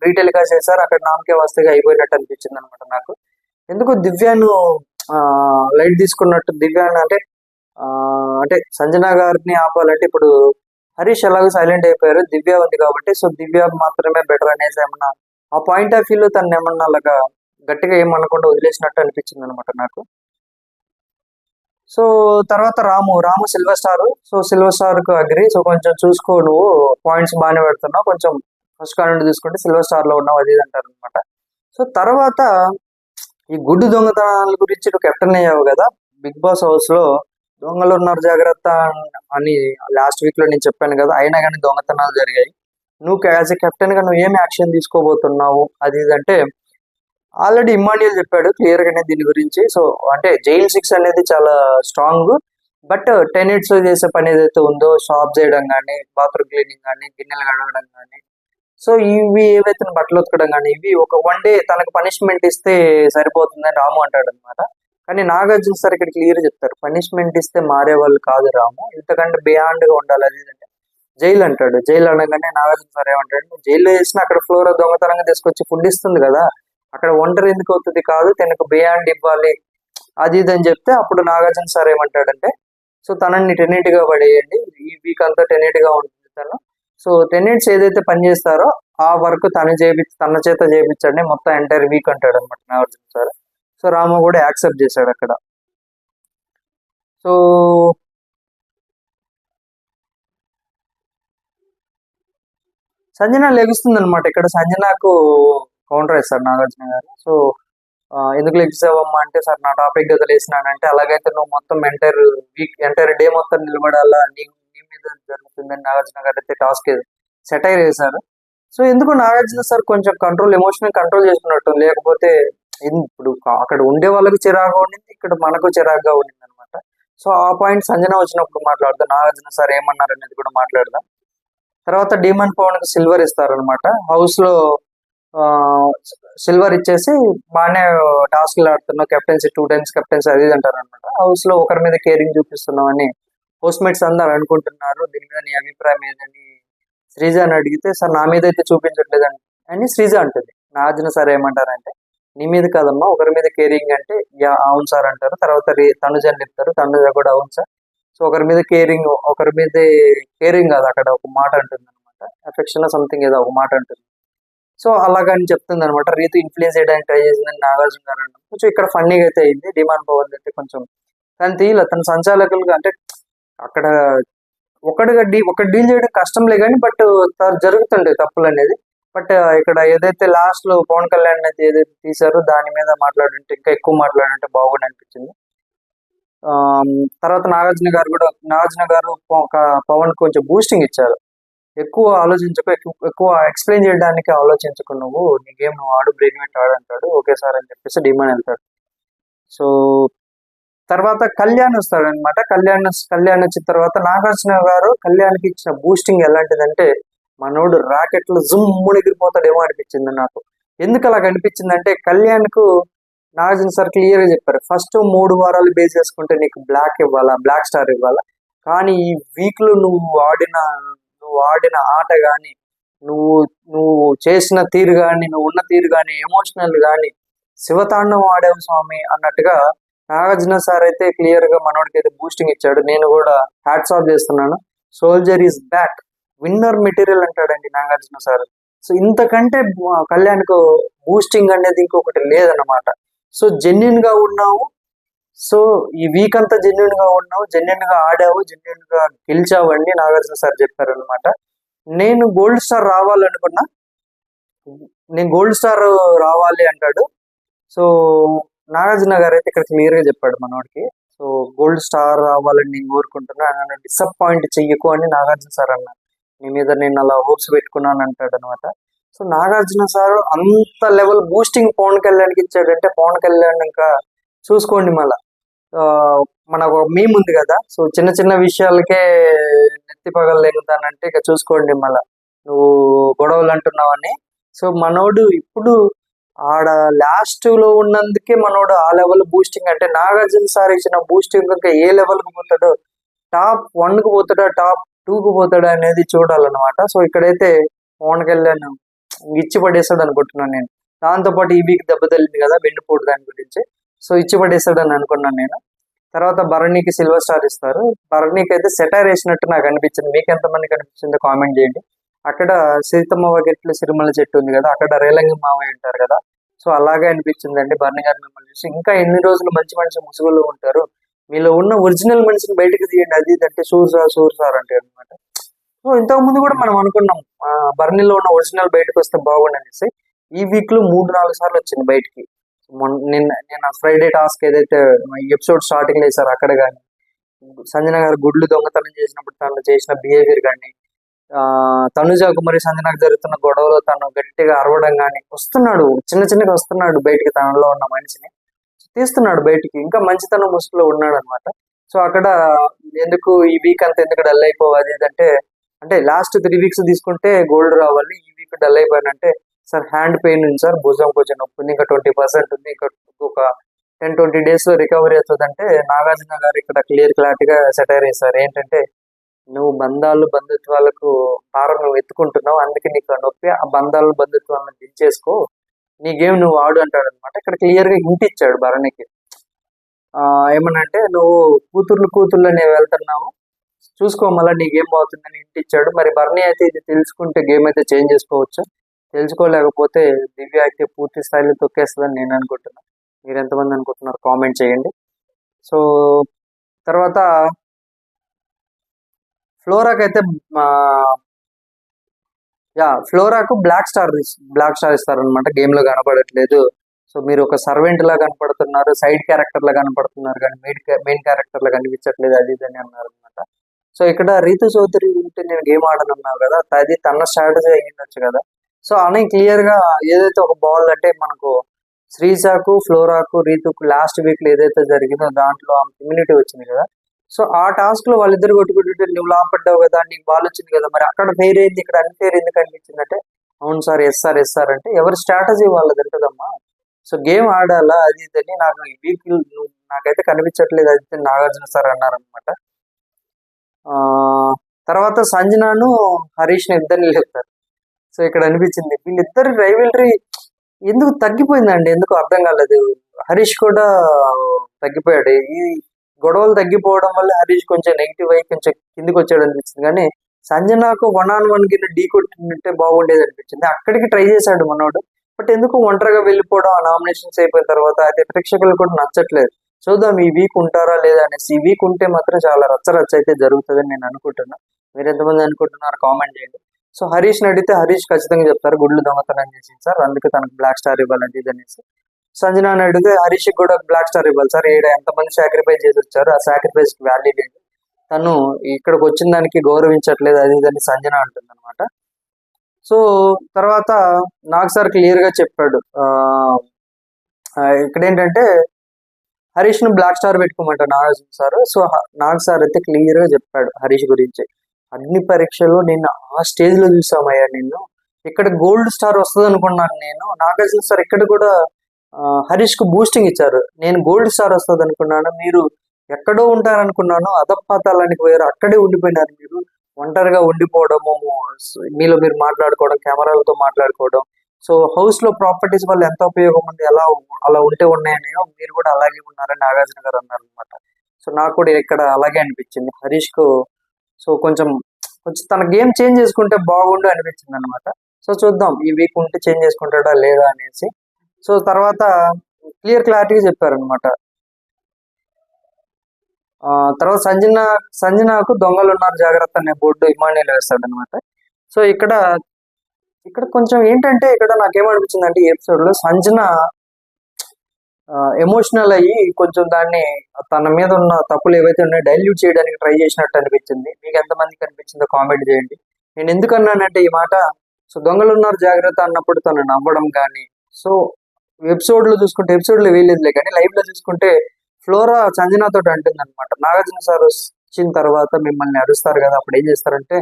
రీటైల్ గా చేశారు, అక్కడ నామకే వాస్తేగా అయిపోయినట్టు అనిపించింది అనమాట నాకు. ఎందుకు దివ్యాను లైట్ తీసుకున్నట్టు, దివ్యాను అంటే ఆ, అంటే సంజన గారిని ఆపాలంటే ఇప్పుడు హరీష్ ఎలాగో సైలెంట్ అయిపోయారు, దివ్య ఉంది కాబట్టి సో దివ్య మాత్రమే బెటర్ అనేసి ఏమన్నా ఆ పాయింట్ ఆఫ్ వ్యూలో తను ఏమన్నా అలాగా గట్టిగా ఏమనకుండా వదిలేసినట్టు అనిపించింది అనమాట నాకు. సో తర్వాత Ramu silver star, so silver star కు అగ్రి, సో కొంచెం చూసుకో నువ్వు పాయింట్స్ బాగానే పెడుతున్నావు, కొంచెం ఫస్ట్ కామెంట్ తీసుకుంటే సిల్వర్ స్టార్ లో ఉన్నావు అది ఇది అంటారు అనమాట. సో తర్వాత ఈ గుడ్డు దొంగతనాల గురించి నువ్వు కెప్టెన్ అయ్యావు కదా బిగ్ బాస్ హౌస్ లో, దొంగలు ఉన్నారు జాగ్రత్త అని లాస్ట్ వీక్ లో నేను చెప్పాను కదా, అయినా కానీ దొంగతనాలు జరిగాయి. నువ్వు యాజ్ ఎ కెప్టెన్ గా నువ్వు ఏమి యాక్షన్ తీసుకోబోతున్నావు అది ఇది అంటే ఆల్రెడీ ఇమ్మాన్యుయల్ చెప్పాడు క్లియర్ గానే దీని గురించి. సో అంటే జైల్ 6 అనేది చాలా స్ట్రాంగ్, బట్ టెనెట్స్ చేసే పని ఏదైతే ఉందో షాప్ చేయడం కానీ, బాత్రూమ్ క్లీనింగ్ కానీ, గిన్నెలు కడగడం కానీ, సో ఇవి ఏవైతే బట్టలు ఉతకడం కానీ, ఇవి ఒక వన్ డే తనకు పనిష్మెంట్ ఇస్తే సరిపోతుందని రాము అంటాడు అనమాట. కానీ నాగార్జున సార్ ఇక్కడ క్లియర్ చెప్తారు, పనిష్మెంట్ ఇస్తే మారే వాళ్ళు కాదు రాము, ఇంతకంటే బియాండ్ గా ఉండాలి అది ఇది అంటే జైలు అంటాడు. జైలు అనగానే నాగార్జున సార్ ఏమంటాడు, నువ్వు జైల్లో వేసినా అక్కడ ఫ్లోర్ దొంగతనంగా తీసుకొచ్చి ఫుడ్ ఇస్తుంది కదా, అక్కడ ఒంటరి ఎందుకు అవుతుంది కాదు, తనకు బియాండ్ ఇవ్వాలి అది ఇది అని చెప్తే అప్పుడు నాగార్జున సార్ ఏమంటాడంటే, సో తనని టెనెట్ గా పడేయండి, ఈ వీక్ అంతా టెనెట్ గా ఉంటుంది తను, సో టెనెంట్స్ ఏదైతే పని చేస్తారో ఆ వర్క్ తన చేత చేయించండి మొత్తం ఎంటైర్ వీక్ అంటాడు అనమాట నాగార్జున సార్. సో రాము కూడా యాక్సెప్ట్ చేశాడు అక్కడ. సో సంజన లెగుస్తుంది అనమాట, ఇక్కడ సంజనకు కౌంటర్ వేస్తాడు నాగార్జున గారు. సో ఎందుకు లెగిసావమ్మా అంటే, సార్ నా టాపిక్ కదా లేసినానంటే, అలాగైతే నువ్వు మొత్తం ఎంటైర్ డే మొత్తం నిలబడాలా, నీ మీద జరుగుతుందని నాగార్జున గారు అయితే టాస్క్ సెటైర్ వేశారు. సో ఎందుకు నాగార్జున సార్ కొంచెం ఎమోషనల్ కంట్రోల్ చేసుకున్నట్టు, లేకపోతే ఇప్పుడు అక్కడ ఉండే వాళ్ళకి చిరాగ్గా ఉండింది, ఇక్కడ మనకు చిరాగ్గా ఉండింది అనమాట. సో ఆ పాయింట్ సంజన వచ్చినప్పుడు మాట్లాడదాం, నాగార్జున సార్ ఏమన్నారు అనేది కూడా మాట్లాడదాం. తర్వాత డీమన్ పవన్ కి సిల్వర్ ఇస్తారనమాట. హౌస్ లో సిల్వర్ ఇచ్చేసి బాగానే టాస్క్లు ఆడుతున్నావు, కెప్టెన్సీ 2 times కెప్టెన్సీ అది ఇది అంటారు అనమాట. హౌస్ లో ఒకరి మీద కేరింగ్ చూపిస్తున్నావు అని హౌస్ మేట్స్ అందరు అనుకుంటున్నారు, దీని మీద నీ అభిప్రాయం ఏదని శ్రీజ అని అడిగితే, సార్ నా మీద అయితే చూపించట్లేదని అని శ్రీజ అంటుంది. నాగార్జున సార్ ఏమంటారంటే, నీ మీద కాదమ్మా ఒకరి మీద కేరింగ్ అంటే, యా అవును సార్ అంటారు. తర్వాత తనుజ అని చెప్తారు, తనుజ కూడా అవును సార్. సో ఒకరి మీద కేరింగ్ కాదు అక్కడ ఒక మాట అంటుంది అనమాట, అఫెక్షన్ సంథింగ్ ఏదో ఒక మాట అంటుంది. సో అలాగని చెప్తుంది అనమాట. రీతు ఇన్ఫ్లుయెన్స్ చేయడానికి ట్రై చేసిందని నాగార్జున గారు అంటారు. కొంచెం ఇక్కడ ఫన్నీగా అయితే అయింది. డిమాండ్ పవన్ అయితే కొంచెం తను తీయలే, తన సంచాలకులుగా అంటే అక్కడ ఒక డీల్ చేయడం కష్టంలే కానీ, బట్ జరుగుతుండే తప్పులు అనేది. బట్ ఇక్కడ ఏదైతే లాస్ట్ లో పవన్ కళ్యాణ్ అయితే ఏదైతే తీసారో దాని మీద మాట్లాడుంటే ఇంకా ఎక్కువ మాట్లాడుంటే బాగుండి అనిపించింది. తర్వాత నాగార్జున గారు పవన్ కొంచెం బూస్టింగ్ ఇచ్చారు. ఎక్కువ ఆలోచించకు, ఎక్కువ ఎక్స్ప్లెయిన్ చేయడానికి ఆలోచించకు, నువ్వు నీ గేమ్ నువ్వు ఆడు, బ్రెయిన్ పెట్టి ఆడు అంటాడు. ఓకే సార్ అని చెప్పేసి డిమాండ్ వెళ్తాడు. సో తర్వాత కళ్యాణ్ వస్తాడు అనమాట. కళ్యాణ్ వచ్చిన తర్వాత నాగార్జున గారు కళ్యాణ్కి ఇచ్చిన బూస్టింగ్ ఎలాంటిదంటే, మనోడు రాకెట్ లో జుమ్ మునిగిపోతాడేమో అనిపించింది నాకు. ఎందుకు అలా అనిపించింది అంటే, కళ్యాణ్ కు నాగార్జున సార్ క్లియర్ గా చెప్పారు, ఫస్ట్ 3 వారాలు బేస్ చేసుకుంటే నీకు బ్లాక్ స్టార్ ఇవ్వాలా, కానీ ఈ వీక్ లో నువ్వు ఆడిన ఆట గాని, నువ్వు చేసిన తీరు గాని, నువ్వు ఉన్న తీరు గాని, ఎమోషనల్ గాని శివతాండం ఆడావు స్వామి అన్నట్టుగా నాగార్జున సార్ అయితే క్లియర్ గా మనోడికి అయితే బూస్టింగ్ ఇచ్చాడు. నేను కూడా హ్యాట్స్ ఆఫ్ చేస్తున్నాను. Soldier is back, winner material అంటాడండి నాగార్జున సార్. సో ఇంతకంటే కళ్యాణ్ కు బూస్టింగ్ అనేది ఇంకొకటి లేదన్నమాట. సో జెన్యున్ గా ఉన్నావు, సో ఈ వీక్ అంతా జెన్యున్ గా ఉన్నావు, జెన్యున్ గా ఆడావు, జెన్యున్ గా గెలిచావు అండి నాగార్జున సార్ చెప్పారు అనమాట. నేను గోల్డ్ స్టార్ రావాలనుకున్నా, నేను గోల్డ్ స్టార్ రావాలి అంటాడు. సో నాగార్జున గారు అయితే ఇక్కడ క్లియర్ గా చెప్పాడు మనోడికి, సో గోల్డ్ స్టార్ రావాలని నేను కోరుకుంటున్నా, నన్ను డిసప్పాయింట్ చెయ్యకు అని నాగార్జున సార్ అన్నారు. నీ మీద నేను అలా హోప్స్ పెట్టుకున్నాను అంటాడు అనమాట. సో నాగార్జున సార్ అంత లెవెల్ బూస్టింగ్ పవన్ కళ్యాణ్కి ఇచ్చాడంటే, పవన్ కళ్యాణ్ ఇంకా చూసుకోండి మళ్ళా. మనకు ఒక మీమ్ ఉంది కదా, సో చిన్న చిన్న విషయాలకే నెత్తి పగలలేగుతానంటే ఇక చూసుకోండి మళ్ళా నువ్వు గొడవలు అంటున్నావని. సో మనోడు ఇప్పుడు ఆడ లాస్ట్ లో ఉన్నందుకే మనోడు ఆ లెవెల్ బూస్టింగ్ అంటే, నాగార్జున సార్ ఇచ్చిన బూస్టింగ్ ఇంకా ఏ లెవెల్ కు పోతాడో, టాప్ 1 కు పోతాడో, టాప్ 2కు పోతాడా అనేది చూడాలన్నమాట. సో ఇక్కడైతే పవన్ కళ్యాణ్ ఇచ్చి పడేస్తాడు అనుకుంటున్నాను నేను. దాంతోపాటు ఈ వీక్ దెబ్బ తగిలింది కదా వెన్నుపోటు దాని గురించి, సో ఇచ్చి పడేస్తాడు అని అనుకున్నాను నేను. తర్వాత భరణికి సిల్వర్ స్టార్ ఇస్తారు. భరణికి అయితే సెటైర్ వేసినట్టు నాకు అనిపించింది. మీకు ఎంతమందికి అనిపించిందో కామెంట్ చేయండి. అక్కడ సీతమ్మ వాకిట్లో సిరిమల్ల చెట్టు ఉంది కదా, అక్కడ రేలంగి మావయ్య ఉంటారు కదా, సో అలాగే అనిపించిందండి భరణి గారు మిమ్మల్ని చూసి. ఇంకా ఎన్ని రోజులు మంచి మనిషి ముసుగులో ఉంటారు, మీలో ఉన్న ఒరిజినల్ మనిషిని బయటకు తీయండి, అది అంటే సూర్ సార్ అంటే అనమాట. సో ఇంతకు ముందు కూడా మనం అనుకున్నాం బర్నీలో ఉన్న ఒరిజినల్ బయటకు వస్తే బాగుండు అనేసి. ఈ వీక్ లో 3-4 సార్లు వచ్చింది బయటికి. నిన్న ఫ్రైడే టాస్క్ ఏదైతే ఎపిసోడ్ స్టార్టింగ్ వేసారు అక్కడ కానీ, సంజన గారు గుడ్లు దొంగతనం చేసినప్పుడు తను చేసిన బిహేవియర్ కానీ, తనుజ కుమారి సంజనకు జరుగుతున్న గొడవలో తను గట్టిగా అరవడం కానీ, వస్తున్నాడు చిన్నగా వస్తున్నాడు బయటికి, తనలో ఉన్న మనిషిని తీస్తున్నాడు బయటికి, ఇంకా మంచితనం ముసుగులో ఉన్నాడు అనమాట. సో అక్కడ ఎందుకు ఈ వీక్ అంతా ఎందుకు డల్ అయిపోవాలి అంటే లాస్ట్ 3 వీక్స్ తీసుకుంటే గోల్డ్ రావాలి, ఈ వీక్ డల్ అయిపోయానంటే సార్ హ్యాండ్ పెయిన్ ఉంది సార్, భుజం కొంచెం నొప్పి ఉంది, ఇంకా 20% ఉంది, ఇంకా ఒక 10-20 days లో రికవరీ అవుతుంది అంటే నాగార్జున గారు ఇక్కడ క్లారిటీగా సెటైర్ వేశారు. ఏంటంటే నువ్వు బంధుత్వాలకు భారం నువ్వు ఎత్తుకుంటున్నావు, అందుకే నీకు నొప్పి, ఆ బంధుత్వాలను దించేసుకో, నీ గేమ్ నువ్వు ఆడు అంటాడు అనమాట. ఇక్కడ క్లియర్ గా హింట్ ఇచ్చాడు భరణికి. ఏమనంటే నువ్వు కూతుర్లు నేను వెళ్తున్నావు, చూసుకో మళ్ళీ నీ గేమ్ అవుతుందని హింట్ ఇచ్చాడు. మరి భరణి అయితే ఇది తెలుసుకుంటే గేమ్ అయితే చేంజ్ చేసుకోవచ్చు, తెలుసుకోలేకపోతే దివ్య అయితే పూర్తి స్థాయిలో తొక్కేస్తుందని నేను అనుకుంటున్నాను. మీరు ఎంతమంది అనుకుంటున్నారు కామెంట్ చేయండి. సో తర్వాత ఫ్లోరాకి అయితే ఫ్లోరాకు బ్లాక్ స్టార్ ఇస్తారనమాట. గేమ్ లో కనపడట్లేదు, సో మీరు ఒక సర్వెంట్ లా కనపడుతున్నారు, సైడ్ క్యారెక్టర్ లా కనపడుతున్నారు, కానీ మెయిన్ క్యారెక్టర్ లా కనిపించట్లేదు, అది ఇది అని అన్నారు అనమాట. సో ఇక్కడ రీతు చౌదరి ఉంటే నేను గేమ్ ఆడనున్నావు కదా, అది తన స్ట్రాటజీ అయ్యిండొచ్చు కదా. సో అని క్లియర్ గా ఏదైతే ఒక బాల్ అంటే మనకు శ్రీజాకు, ఫ్లోరాకు, రీతుకు లాస్ట్ వీక్ లో ఏదైతే జరిగిందో దాంట్లో ఇమ్యూనిటీ వచ్చింది కదా. సో ఆ టాస్క్ లో వాళ్ళిద్దరు కొట్టుకుంటుంటే నువ్వు లాపడ్డావు కదా, నీకు బాల్ వచ్చింది కదా, మరి అక్కడ ఫెయిర్ అయింది, ఇక్కడ అన్ఫెయిర్ ఎందుకు అనిపించింది అంటే, అవును సార్ ఎస్ సార్ అంటే ఎవరి స్ట్రాటజీ వాళ్ళది ఉంటుందమ్మా. సో గేమ్ ఆడాలా అది ఇదని నాకు ఈ వీక్ నాకైతే కనిపించట్లేదు, అది నాగార్జున సార్ అన్నారనమాట. తర్వాత సంజనాను హరీష్ ని ఇద్దరిని లేపుతారు. సో ఇక్కడ అనిపించింది వీళ్ళిద్దరి రైవల్రీ ఎందుకు తగ్గిపోయిందండి, ఎందుకు అర్థం కాలేదు. హరీష్ కూడా తగ్గిపోయాడు, ఈ గొడవలు తగ్గిపోవడం వల్ల హరీష్ కొంచెం నెగిటివ్ అయి కొంచెం కిందికి వచ్చాడు అనిపించింది. కానీ సంజనాకు 1-on-1 కింద ఢీ కొట్టినట్టే బాగుండేది అనిపించింది. అక్కడికి ట్రై చేశాడు మనోడు, బట్ ఎందుకు ఒంటరిగా వెళ్ళిపోవడం, ఆ నామినేషన్స్ అయిపోయిన తర్వాత అయితే ప్రేక్షకులు కూడా నచ్చట్లేదు. చూద్దాం ఈ వీక్ ఉంటారా లేదా అనేసి. ఈ వీక్ ఉంటే మాత్రం చాలా రచ్చ అయితే జరుగుతుందని నేను అనుకుంటున్నా. మీరు ఎంతమంది అనుకుంటున్నారు కామెంట్ చేయండి. సో హరీష్ అడిగితే హరీష్ ఖచ్చితంగా చెప్తారు గుడ్లు దొంగతనం చేసింది సార్, అందుకే తనకు బ్లాక్ స్టార్ ఇవ్వాలంటే ఇది అనేసి. సంజన అడిగితే హరీష్ కూడా బ్లాక్ స్టార్ ఇవ్వాలి సార్, ఈడ ఎంతమంది సాక్రిఫైస్ చేసి వచ్చారు, ఆ సాక్రిఫైస్ కి వాల్యూ లేదు, తను ఇక్కడికి వచ్చిన దానికి గౌరవించట్లేదు, అది ఇదని సంజన అంటుంది అనమాట. సో తర్వాత నాగ్ సార్ క్లియర్ గా చెప్పాడు, ఇక్కడ ఏంటంటే హరీష్ ను బ్లాక్ స్టార్ పెట్టుకోమంటారు Nagarjuna sir. So Nag sir అయితే క్లియర్ గా చెప్పాడు హరీష్ గురించి, అగ్ని పరీక్షలో నేను ఆ స్టేజ్ లో చూసామయ్యా, నేను ఇక్కడ గోల్డ్ స్టార్ వస్తుంది అనుకున్నాను నేను. నాగార్జున సార్ ఇక్కడ కూడా హరీష్ కు బూస్టింగ్ ఇచ్చారు, నేను గోల్డ్ స్టార్ వస్తుంది అనుకున్నాను, మీరు ఎక్కడో ఉంటారనుకున్నాను, అధపాతాళానికి పోయారు, అక్కడే ఉండిపోయినారు, మీరు ఒంటరిగా ఉండిపోవడము, మీలో మీరు మాట్లాడుకోవడం, కెమెరాలతో మాట్లాడుకోవడం. సో హౌస్ లో ప్రాపర్టీస్ వల్ల ఎంత ఉపయోగం ఉంది, అలా ఉంటే ఉన్నాయని మీరు కూడా అలాగే ఉన్నారని నాగార్జున గారు అన్నారు అనమాట. సో నాకు కూడా ఇక్కడ అలాగే అనిపించింది హరీష్ కు. సో కొంచెం తన గేమ్ చేంజ్ చేసుకుంటే బాగుండు అనిపించింది అనమాట. సో చూద్దాం ఈ వీక్ ఉంటే చేంజ్ చేసుకుంటాడా లేదా అనేసి. సో తర్వాత క్లారిటీగా చెప్పారనమాట. తర్వాత సంజనాకు దొంగలు ఉన్నారు జాగ్రత్త అనే బోర్డు ఇమాన్యుల్ వేస్తాడనమాట. సో ఇక్కడ కొంచెం ఏంటంటే ఇక్కడ నాకేమనిపించింది అంటే ఈ ఎపిసోడ్ లో సంజన ఎమోషనల్ అయ్యి కొంచెం దాన్ని తన మీద ఉన్న తప్పులు ఏవైతే ఉన్నాయో డైల్యూట్ చేయడానికి ట్రై చేసినట్టు అనిపించింది. మీకు ఎంతమందికి అనిపించిందో కామెంట్ చేయండి. నేను ఎందుకు అన్నానంటే ఈ మాట, సో దొంగలు ఉన్నారు జాగ్రత్త అన్నప్పుడు తను నవ్వడం కానీ, సో ఎపిసోడ్ లో వేయలేదులే కానీ లైవ్ లో చూసుకుంటే ఫ్లోరా సంజనాతో అంటుంది అనమాట, నాగార్జున సార్ వచ్చిన తర్వాత మిమ్మల్ని అరుస్తారు కదా, అప్పుడు ఏం చేస్తారంటే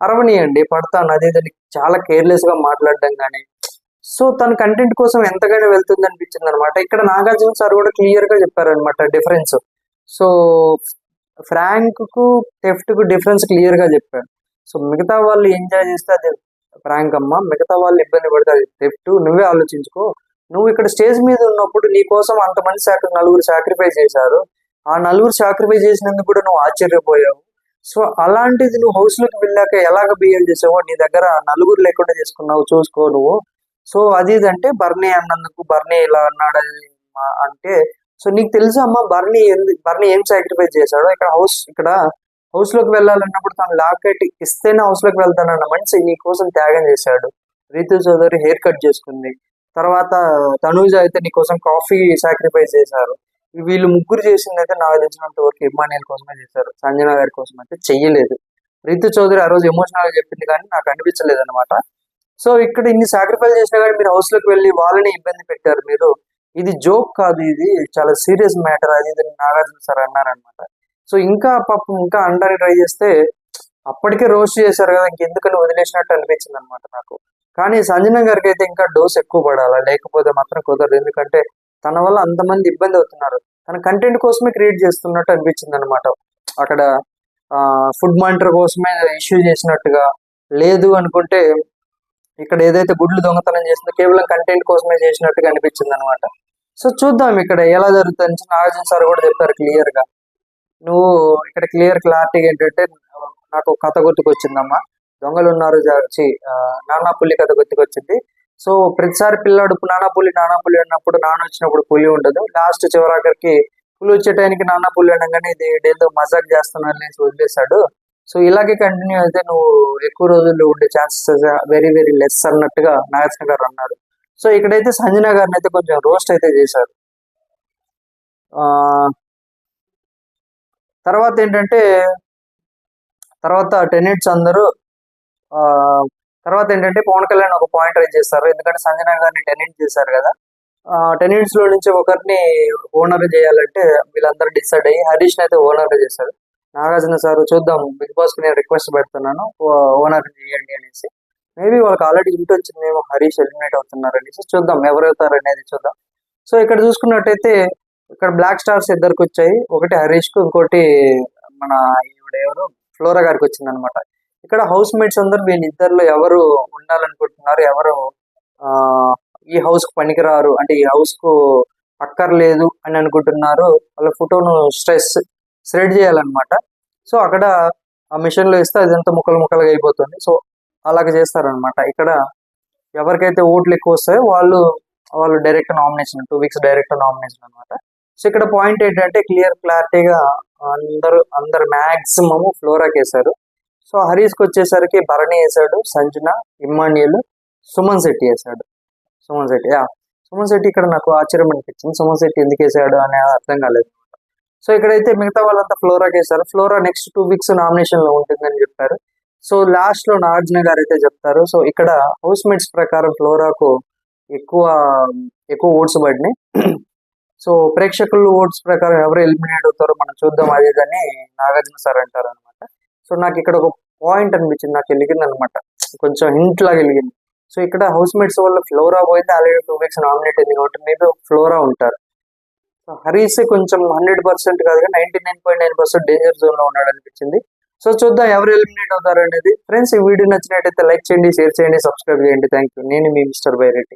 అరవనియండి పడతాను అదే చాలా కేర్లెస్ గా మాట్లాడడం కానీ. సో తన కంటెంట్ కోసం ఎంతగానో వెళ్తుంది అనిపించింది అనమాట. ఇక్కడ నాగార్జున సార్ కూడా క్లియర్ గా చెప్పారనమాట డిఫరెన్స్. సో ఫ్రాంక్ కు థెఫ్ట్ కు డిఫరెన్స్ క్లియర్ గా చెప్పాడు. సో మిగతా వాళ్ళు ఎంజాయ్ చేస్తే అది ఫ్రాంక్ అమ్మ, మిగతా వాళ్ళు ఇబ్బంది పడితే అది థెఫ్ట్. నువ్వే ఆలోచించుకో. నువ్వు ఇక్కడ స్టేజ్ మీద ఉన్నప్పుడు నీ కోసం అంతమంది నలుగురు సాక్రిఫైస్ చేశారు. ఆ నలుగురు సాక్రిఫైస్ చేసినందుకు కూడా నువ్వు ఆశ్చర్యపోయావు. సో అలాంటిది నువ్వు హౌస్ లోకి వెళ్ళాక ఎలాగ బిహేవ్ చేసావో, నీ దగ్గర నలుగురు లేకుండా చేసుకున్నావు, చూసుకో నువ్వు. సో అది ఇదంటే బర్నీ అన్నందుకు, బర్నీ ఇలా అన్నాడు అంటే, సో నీకు తెలుసా అమ్మా బర్నీ ఏం సాక్రిఫైస్ చేశాడో? ఇక్కడ హౌస్ లోకి వెళ్ళాలన్నప్పుడు తను లాకెట్ ఇస్తేనే హౌస్ లోకి వెళ్తానన్న మనిషి నీ కోసం త్యాగం చేశాడు. రీతు చౌదరి హెయిర్ కట్ చేసుకుంది. తర్వాత తనూజ అయితే నీ కోసం కాఫీ సాక్రిఫైస్ చేశారు. వీళ్ళు ముగ్గురు చేసింది అయితే నాకు తెలిసినంత వరకు ఇమ్మానియల్ కోసమే చేశారు, సంజన గారి కోసం అయితే చెయ్యలేదు. రీతు చౌదరి ఆ రోజు ఎమోషనల్ గా చెప్పింది కానీ నాకు అనిపించలేదు అనమాట. సో ఇక్కడ ఇన్ని సాక్రిఫైస్ చేసినా కానీ మీరు హౌస్ లోకి వెళ్ళి వాళ్ళని ఇబ్బంది పెట్టారు మీరు. ఇది జోక్ కాదు, ఇది చాలా సీరియస్ మ్యాటర్. అది ఇది నాగార్జున సార్ అన్నారనమాట. సో ఇంకా పాపం ఇంకా అండర్ ట్రై చేస్తే అప్పటికే రోస్ట్ చేశారు కదా, ఇంకెందుకని వదిలేసినట్టు అనిపించింది అనమాట నాకు. కానీ సంజన గారికి అయితే ఇంకా డోస్ ఎక్కువ పడాలా, లేకపోతే మాత్రం కుదరదు. ఎందుకంటే తన వల్ల అంతమంది ఇబ్బంది అవుతున్నారు. తన కంటెంట్ కోసమే క్రియేట్ చేస్తున్నట్టు అనిపించింది అనమాట. అక్కడ ఫుడ్ మానిటర్ కోసమే ఇష్యూ చేసినట్టుగా లేదు అనుకుంటే, ఇక్కడ ఏదైతే గుడ్లు దొంగతనం చేసిందో కేవలం కంటెంట్ కోసమే చేసినట్టుగా అనిపించింది అనమాట. సో చూద్దాం ఇక్కడ ఎలా జరుగుతుంది. నాగార్జున సార్ కూడా చెప్పారు క్లియర్ గా. నువ్వు ఇక్కడ క్లారిటీగా ఏంటంటే, నాకు కథ గుర్తుకొచ్చిందమ్మా, దొంగలు ఉన్నారు నానా పులి కథ గుర్తుకొచ్చింది. సో ప్రతిసారి పిల్లాడు నానా పులి అన్నప్పుడు వచ్చినప్పుడు పులి ఉండదు. లాస్ట్ చివరాఖరికి పులి వచ్చే టైంకి నానా పులి అనగానే ఇది ఏదో మజాక్ చేస్తున్నాను అనేసి వదిలేశాడు. సో ఇలాగే కంటిన్యూ అయితే నువ్వు ఎక్కువ రోజుల్లో ఉండే ఛాన్సెస్ వెరీ వెరీ లెస్ అన్నట్టుగా నాగార్జున గారు అన్నారు. సో ఇక్కడైతే సంజన గారిని అయితే కొంచెం రోస్ట్ అయితే చేశారు. తర్వాత ఏంటంటే, తర్వాత టెనెంట్స్ అందరూ తర్వాత ఏంటంటే పవన్ కళ్యాణ్ ఒక పాయింట్ రైజ్ చేస్తారు. ఎందుకంటే సంజన గారిని టెనెంట్ చేశారు కదా, టెనెంట్స్ లో నుంచి ఒకరిని ఓనర్ చేయాలంటే వీళ్ళందరూ డిసైడ్ అయ్యి హరీష్ అయితే ఓనర్ చేశారు. నాగార్జున సార్ చూద్దాం, బిగ్ బాస్ కి నేను రిక్వెస్ట్ పెడుతున్నాను ఓనర్ చేయండి అనేసి. మేబీ వాళ్ళకి ఆల్రెడీ ఇంటి వచ్చిందేమో హరీష్ ఎలిమినేట్ అవుతున్నారు అనేసి. చూద్దాం ఎవరవుతారు అనేది చూద్దాం. సో ఇక్కడ చూసుకున్నట్టయితే ఇక్కడ బ్లాక్ స్టార్స్ ఇద్దరికి వచ్చాయి. ఒకటి హరీష్ కు, ఇంకోటి మన ఎవరు ఫ్లోరా గారికి వచ్చింది అనమాట. ఇక్కడ హౌస్ మేట్స్ అందరూ వీళ్ళిద్దరిలో ఎవరు ఉండాలనుకుంటున్నారు, ఎవరు ఈ హౌస్ కు పనికిరారు అంటే ఈ హౌస్ కు అక్కర్లేదు అని అనుకుంటున్నారు, వాళ్ళ ఫోటోను శ్రెడ్ చేయాలన్నమాట. సో అక్కడ ఆ మిషన్ లో ఇస్తే అదంతా ముక్కలుగా అయిపోతుంది. సో అలాగే చేస్తారనమాట. ఇక్కడ ఎవరికైతే ఓట్లు ఎక్కువ వస్తాయో వాళ్ళు direct nomination, 2 weeks direct nomination అనమాట. సో ఇక్కడ పాయింట్ ఏంటంటే క్లారిటీగా అందరు మ్యాక్సిమం ఫ్లోరాకి వేశారు. సో హరీష్ కి వచ్చేసరికి భరణి వేశాడు, సంజన, ఇమ్మాన్యుయల్, సుమన్ శెట్టి వేశాడు. సుమన్ శెట్టి ఇక్కడ నాకు ఆశ్చర్యం అనిపించింది. సుమన్ శెట్టి ఎందుకు వేసాడు అనే అర్థం కాలేదు. సో ఇక్కడైతే మిగతా వాళ్ళంతా ఫ్లోరాకి వేశారు. ఫ్లోరా నెక్స్ట్ 2 weeks నామినేషన్ లో ఉంటుందని చెప్పారు. సో లాస్ట్ లో నాగార్జున గారు అయితే చెప్తారు. సో ఇక్కడ హౌస్ మేట్స్ ప్రకారం ఫ్లోరాకు ఎక్కువ ఓట్స్ పడినాయి. సో ప్రేక్షకులు ఓట్స్ ప్రకారం ఎవరు ఎలిమినేట్ అవుతారో మనం చూద్దాం అది అని నాగార్జున సార్ అంటారు అనమాట. సో నాకు ఇక్కడ ఒక పాయింట్ అనిపించింది, నాకు వెలిగింది అనమాట, కొంచెం హింట్ లాగా వెలిగింది. సో ఇక్కడ హౌస్ మేట్స్ వల్ల ఫ్లోరా పోయింది, ఆల్రెడీ 2 weeks నామినేట్ అయింది కాబట్టి మీరు ఫ్లోరా ఉంటారు. సో హరీష్ కొంచెం 100% కాదుగా 99.9% డేంజర్ జోన్ లో ఉన్నాడు అనిపించింది. సో చూద్దాం ఎవరు ఎలిమినేట్ అవుతారు అనేది. ఫ్రెండ్స్, ఈ వీడియో నచ్చినట్టయితే లైక్ చేయండి, షేర్ చేయండి, సబ్స్క్రైబ్ చేయండి. Thank you. నేను మీ మిస్టర్ బైరెడ్డి.